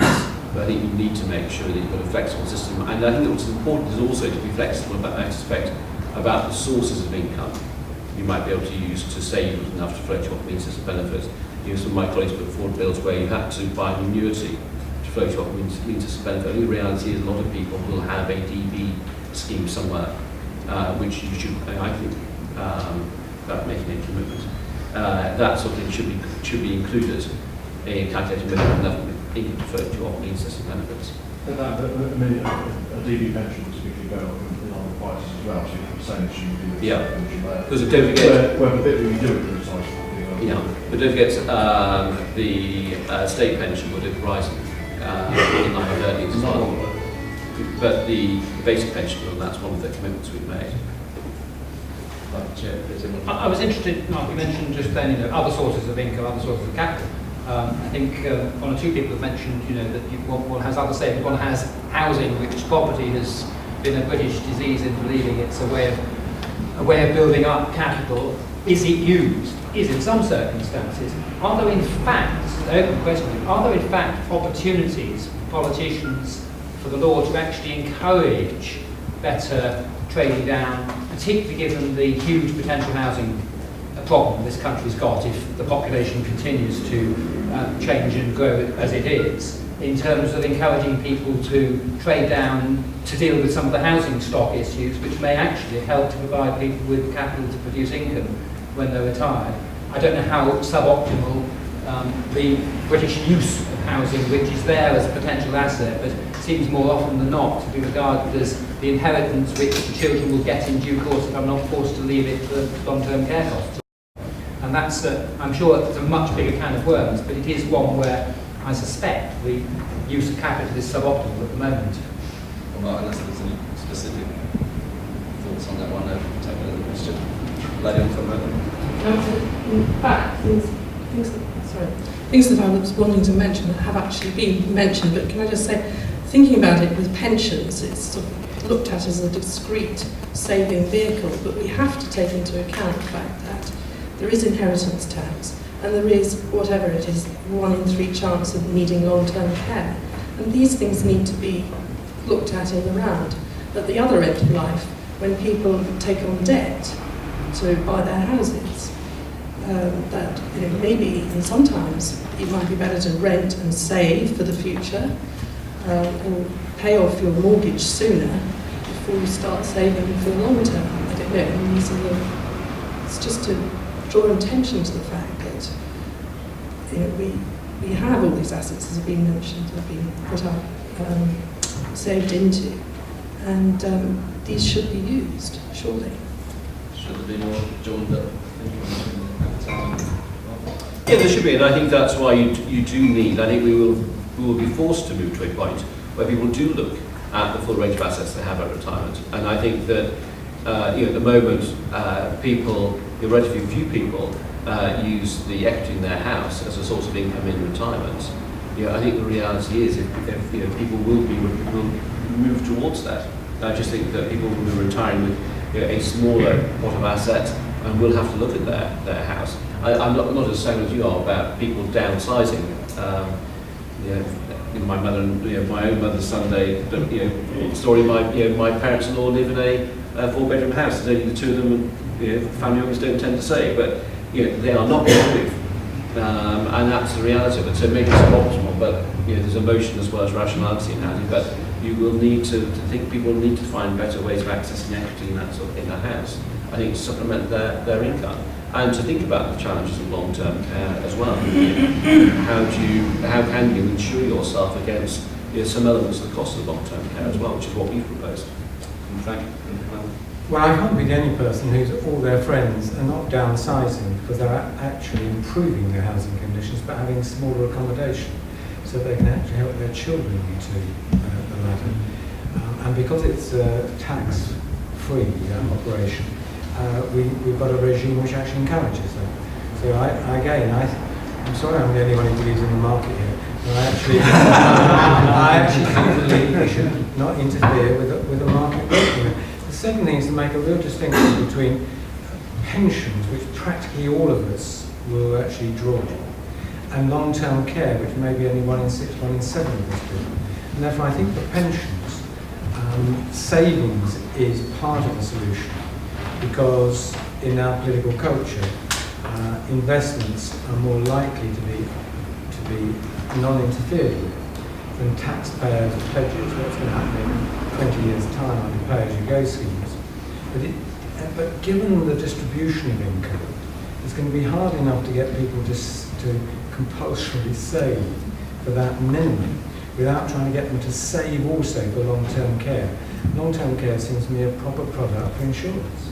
but I think you need to make sure that you've got a flexible system. And I think what's important is also to be flexible about that aspect, about the sources of income you might be able to use to save enough to float your means-tested benefits. Some of my colleagues put forward bills where you had to buy an annuity to float your means-tested benefit. The reality is a lot of people will have a DB scheme somewhere, which you should, I think, without making a commitment, that sort of thing should be included in calculating minimum level of income to float your means-tested benefits. A DB pension will typically go up in other prices as well, so you have the same issue with the pension there. Because don't forget, where the bit that you do it for the but don't forget the state pension would have risen in line with earnings as well. But the basic pension, and that's one of the commitments we've made. I was interested, Mark, you mentioned just then, other sources of income, other sources of capital. I think one or two people have mentioned, that one has other savings, one has housing, which property has been a British disease in believing it's a way of a way of building up capital. Is it used? Is in some circumstances. Are there in fact, the open question, are there in fact opportunities for politicians, for the law to actually encourage better trading down, particularly given the huge potential housing problem this country's got if the population continues to change and grow as it is, in terms of encouraging people to trade down to deal with some of the housing stock issues, which may actually help to provide people with capital to produce income when they're retired. I don't know how suboptimal the British use of housing, which is there as a potential asset, but seems more often than not to be regarded as the inheritance which the children will get in due course if I'm not forced to leave it for long-term care costs. And that's, I'm sure it's a much bigger can of worms, but it is one where I suspect the use of capital is suboptimal at the moment. Well, Mark, unless there's any specific thoughts on that one, I'll take another question. Lady on for a moment. In fact, things that I was wanting to mention have actually been mentioned, but can I just say, thinking about it with pensions, it's sort of looked at as a discrete saving vehicle, but we have to take into account the fact that there is inheritance tax, and there is, whatever it is, 1 in 3 chance of needing long-term care. And these things need to be looked at in the round. At the other end of life, when people take on debt to buy their houses, that maybe, and sometimes it might be better to rent and save for the future, or pay off your mortgage sooner before you start saving for the long term. I don't know. And these are it's just to draw attention to the fact that we have all these assets, as have been mentioned, have been put up, saved into, and these should be used, surely. Should there be more joined up thinking at the time? Yeah, there should be, and I think that's why you do need. I think we will be forced to move to a point where people do look at the full range of assets they have at retirement, and I think that at the moment, relatively few people use the equity in their house as a source of income in retirement. I think the reality is, if people will move towards that. I just think that people will be retiring with a smaller pot of assets and will have to look at their house. I'm not as same as you are about people downsizing. My mother and my own mother's Sunday story. My parents-in-law live in a 4-bedroom house. There's only the 2 of them. And, family members don't tend to say, but they are not going to move, and that's the reality of it. So maybe it's optimal, but there's emotion as well as rationality in housing. But you will need to think people need to find better ways of accessing equity in that house. I think to supplement their income, and to think about the challenges of long-term care as well. How can you insure yourself against some elements of the cost of long-term care as well, which is what we've proposed. And Frank. Well, I can't be the only person who's all their friends are not downsizing because they're actually improving their housing conditions, but having smaller accommodation, so they can actually help their children into the latter. And because it's a tax-free operation, we've got a regime which actually encourages that. So I'm sorry I'm the only one who believes in the market here, but I actually believe we should not interfere with the market working. The second thing is to make a real distinction between pensions, which practically all of us will actually draw, and long-term care, which maybe only 1 in 6, 1 in 7 of us do. And therefore I think for pensions, savings is part of the solution, because in our political culture, investments are more likely to be non-interfered with than taxpayers' pledges. What's going to happen in 20 years' time under pay-as-you-go schemes? But given the distribution of income, it's going to be hard enough to get people to compulsorily save for that minimum without trying to get them to save also for long-term care. Long-term care seems to me a proper product for insurance,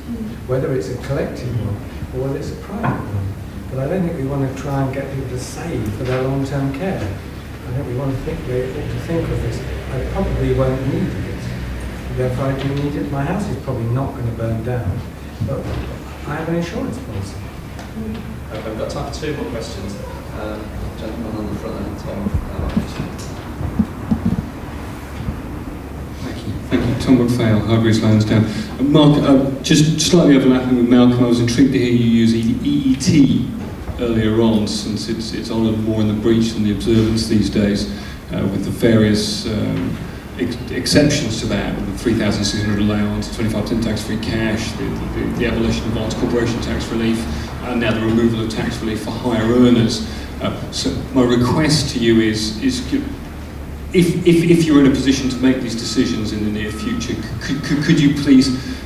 whether it's a collective one or whether it's a private one. But I don't think we want to try and get people to save for their long-term care. I think we ought to think of this. I probably won't need it. Therefore, I do need it. My house is probably not going to burn down, but I have an insurance policy. Okay, we've got time for 2 more questions. Gentleman on the front and Tom. Thank you, Tom McPhail, Hargreaves Lansdown. Mark, just slightly overlapping with Malcolm, I was intrigued to hear you use EET earlier on, since it's honoured more in the breach than the observance these days, with the various exceptions to that, the 3,600 allowance, 25% tax-free cash, the abolition of advanced corporation tax relief, and now the removal of tax relief for higher earners. So my request to you is if you're in a position to make these decisions in the near future, could you please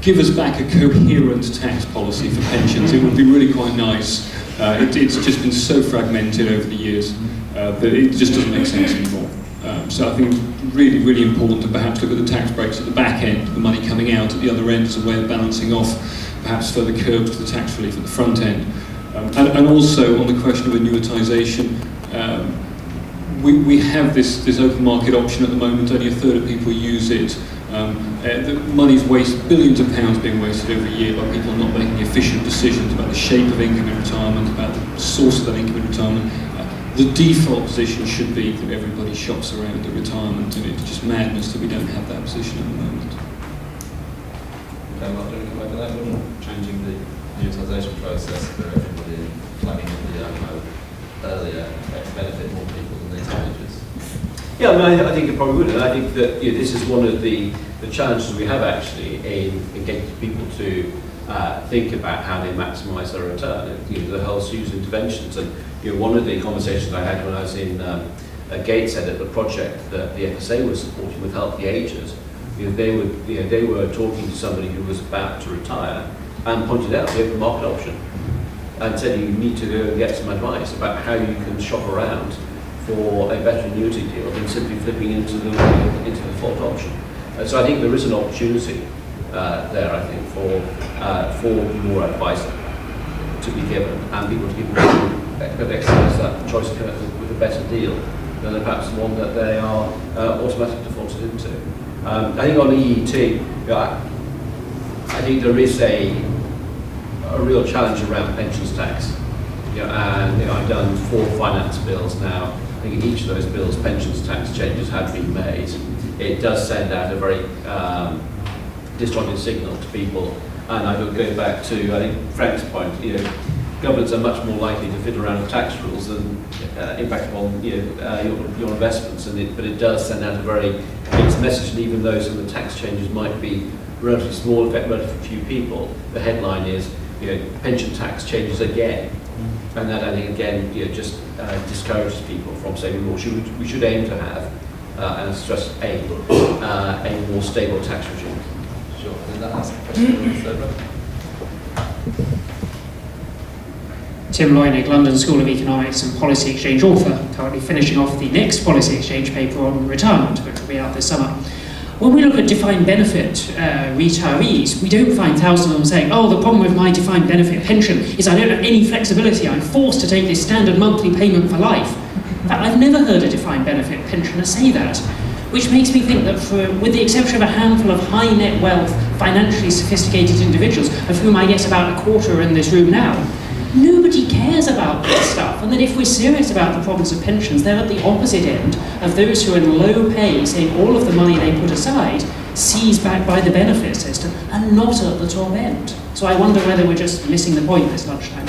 give us back a coherent tax policy for pensions? It would be really quite nice. It's just been so fragmented over the years that it just doesn't make sense anymore. So I think it's really, really important to perhaps look at the tax breaks at the back end, the money coming out at the other end as a way of balancing off perhaps further curbs to the tax relief at the front end. And also on the question of annuitisation, we have this open market option at the moment. Only a third of people use it. The money's wasted, billions of pounds being wasted every year by people not making efficient decisions about the shape of income in retirement, about the source of that income in retirement. The default position should be that everybody shops around at retirement, and it's just madness that we don't have that position at the moment. Okay, Mark, do you want to come back to that one? Changing the annuitisation process for everybody and flagging the earlier benefit more people than these ages. Yeah, I mean, I think it probably would, and I think that this is one of the challenges we have actually in getting people to think about how they maximise their return. The whole series of interventions, and one of the conversations I had when I was in Gateshead at the project that the FSA was supporting with Help the Aged, they were talking to somebody who was about to retire and pointed out the open market option and said you need to go and get some advice about how you can shop around for a better annuity deal than simply flipping into the default option. So I think there is an opportunity there, I think, for more advice to be given and people to give exercise that choice with a better deal than perhaps the one that they are automatically defaulted into. I think on EET, I think there is a real challenge around pensions tax. And I've done 4 finance bills now. I think in each of those bills, pensions tax changes have been made. It does send out a very disjointed signal to people. And I would go back to, I think, Frank's point, governments are much more likely to fit around tax rules than impact upon your investments. But it does send out a very mixed message, and even though some of the tax changes might be relatively small, affect relatively few people, the headline is, pension tax changes again. And that, I think, again, just discourages people from saving more. We should aim to have, and stress a more stable tax regime. Sure. Did that ask a question? Tim Loynick, London School of Economics and Policy Exchange author, currently finishing off the next Policy Exchange paper on retirement, which will be out this summer. When we look at defined benefit retirees, we don't find thousands of them saying, oh, the problem with my defined benefit pension is I don't have any flexibility, I'm forced to take this standard monthly payment for life. In fact, I've never heard a defined benefit pensioner say that, which makes me think that with the exception of a handful of high net wealth, financially sophisticated individuals, of whom I guess about a quarter are in this room now, nobody cares about this stuff, and that if we're serious about the problems of pensions, they're at the opposite end of those who are in low pay, saying all of the money they put aside seized back by the benefit system, and not at the top end. So I wonder whether we're just missing the point this lunchtime.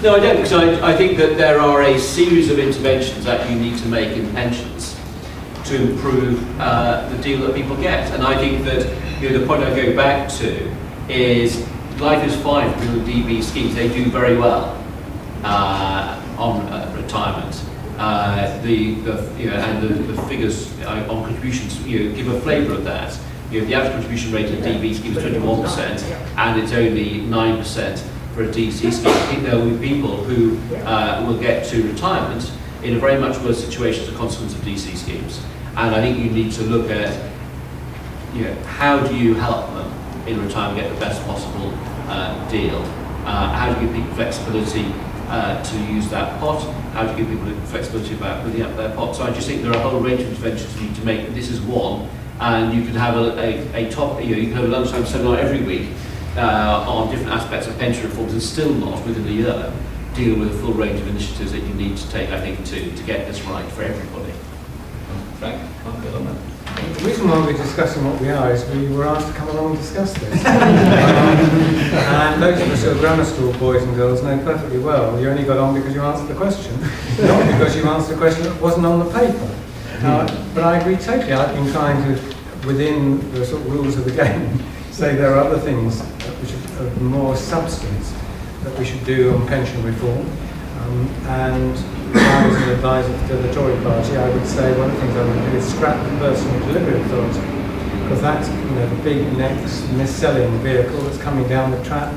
No, I don't, because I think that there are a series of interventions that you need to make in pensions to improve the deal that people get. And I think that the point I go back to is life is fine for the DB schemes. They do very well on retirement. And the figures on contributions give a flavour of that. The average contribution rate of DB scheme is 21%, and it's only 9% for a DC scheme. I think there will be people who will get to retirement in a very much worse situation as a consequence of DC schemes. And I think you need to look at how do you help them in retirement get the best possible deal? How do you give people flexibility to use that pot? How do you give people flexibility about building up their pot? So I just think there are a whole range of interventions you need to make. This is one, and you can have a top, you can have a lunchtime seminar every week on different aspects of pension reforms, and still not within a year deal with a full range of initiatives that you need to take, I think, to get this right for everybody. The reason why we're discussing what we are is we were asked to come along and discuss this. And those of us who are grammar school boys and girls know perfectly well you only got on because you answered the question, not because you answered a question that wasn't on the paper. But I agree totally. I've been trying to, within the sort of rules of the game, say there are other things which are of more substance that we should do on pension reform. And if I was an advisor to the Tory party, I would say one of the things I would do is scrap the personal delivery authority, because that's the big next mis-selling vehicle that's coming down the track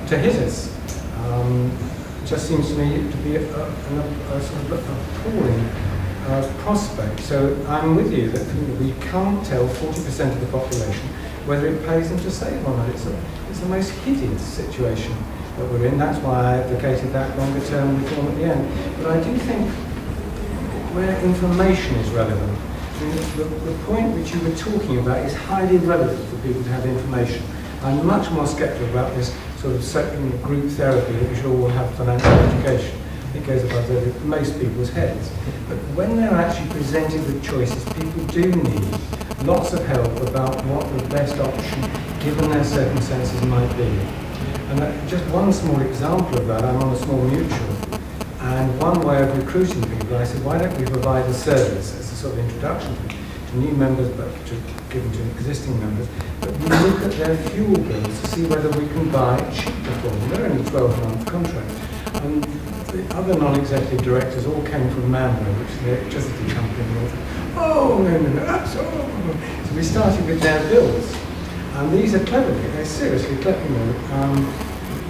to hit us. It just seems to me to be a sort of appalling prospect. So I'm with you that we can't tell 40% of the population whether it pays them to save or not. It's the most hideous situation that we're in. That's why I advocated that longer term reform at the end. But I do think where information is relevant, the point which you were talking about is highly relevant for people to have information. I'm much more sceptical about this sort of group therapy that we should all have financial education. It goes above most people's heads. But when they're actually presented with choices, people do need lots of help about what the best option, given their circumstances, might be. And just one small example of that, I'm on a small mutual, and one way of recruiting people, I said, why don't we provide a service as a sort of introduction to new members, but given to existing members, but we look at their fuel bills to see whether we can buy cheaper for them. They're only 12-month contracts. And the other non-executive directors all came from Mango, which is the electricity company. And oh, no, that's all. So we started with their bills. And these are clever, they're seriously clever,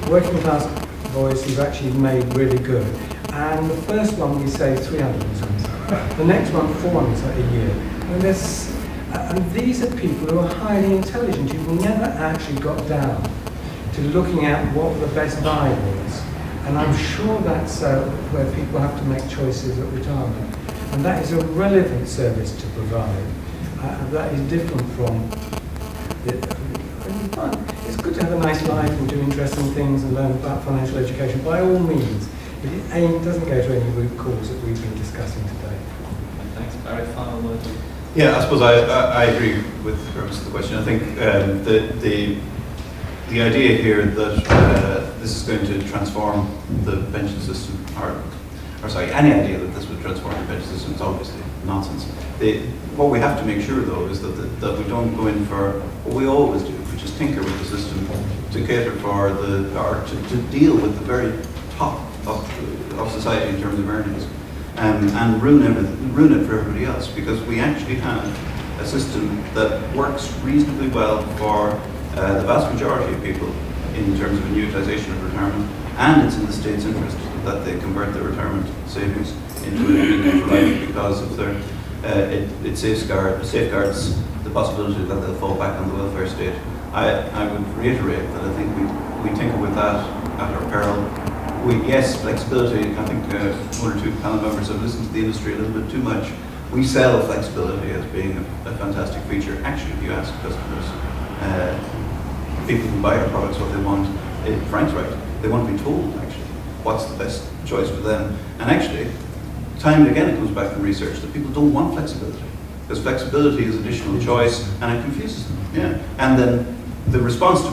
working class boys who've actually made really good. And the first one we say 300 or something. The next one 400 a year. And these are people who are highly intelligent, who've never actually got down to looking at what the best buy was. And I'm sure that's where people have to make choices at retirement. And that is a relevant service to provide. That is different from it's good to have a nice life and do interesting things and learn about financial education, by all means. But it doesn't go to any root cause that we've been discussing today. Thanks, Barry. Final word. Yeah, I suppose I agree with the premise of the question. I think the idea here that this is going to transform the pension system, or sorry, any idea that this would transform the pension system is obviously nonsense. What we have to make sure, though, is that we don't go in for what we always do, which is tinker with the system to cater for to deal with the very top of society in terms of earnings, and ruin it for everybody else, because we actually have a system that works reasonably well for the vast majority of people in terms of annuitisation of retirement, and it's in the state's interest that they convert their retirement savings into life, because of their it safeguards the possibility that they'll fall back on the welfare state. I would reiterate that I think we tinker with that at our peril. Yes, flexibility. I think one or two panel members have listened to the industry a little bit too much. We sell flexibility as being a fantastic feature. Actually, if you ask customers, people who buy our products what they want, Frank's right, they want to be told actually what's the best choice for them. And actually, time and again it comes back from research that people don't want flexibility, because flexibility is additional choice and it confuses them. Yeah. And then the response to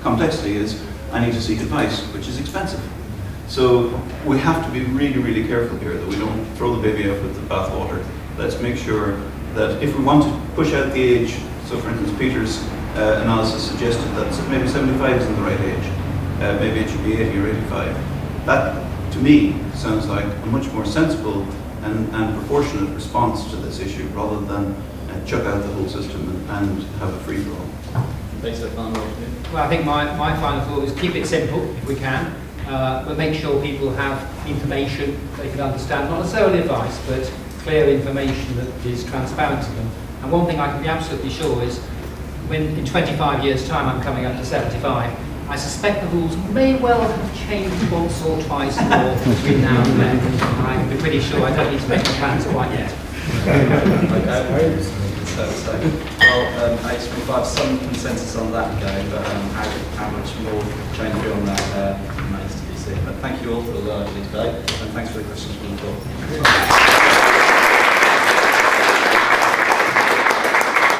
complexity is, I need to seek advice, which is expensive. So we have to be really, really careful here that we don't throw the baby out with the bathwater. Let's make sure that if we want to push out the age, so for instance Peter's analysis suggested that maybe 75 isn't the right age, maybe it should be 80 or 85. That, to me, sounds like a much more sensible and proportionate response to this issue, rather than chuck out the whole system and have a free-for-all. Well, I think my final thought is keep it simple if we can, but make sure people have information they can understand, not necessarily advice, but clear information that is transparent to them. And one thing I can be absolutely sure is, when in 25 years' time I'm coming up to 75, I suspect the rules may well have changed once or twice more between now and then. I can be pretty sure I don't need to make the plans quite yet. Well, we have some consensus on that going, but how much more change beyond that remains to be seen. But thank you all for the learning today, and thanks for the questions from the floor.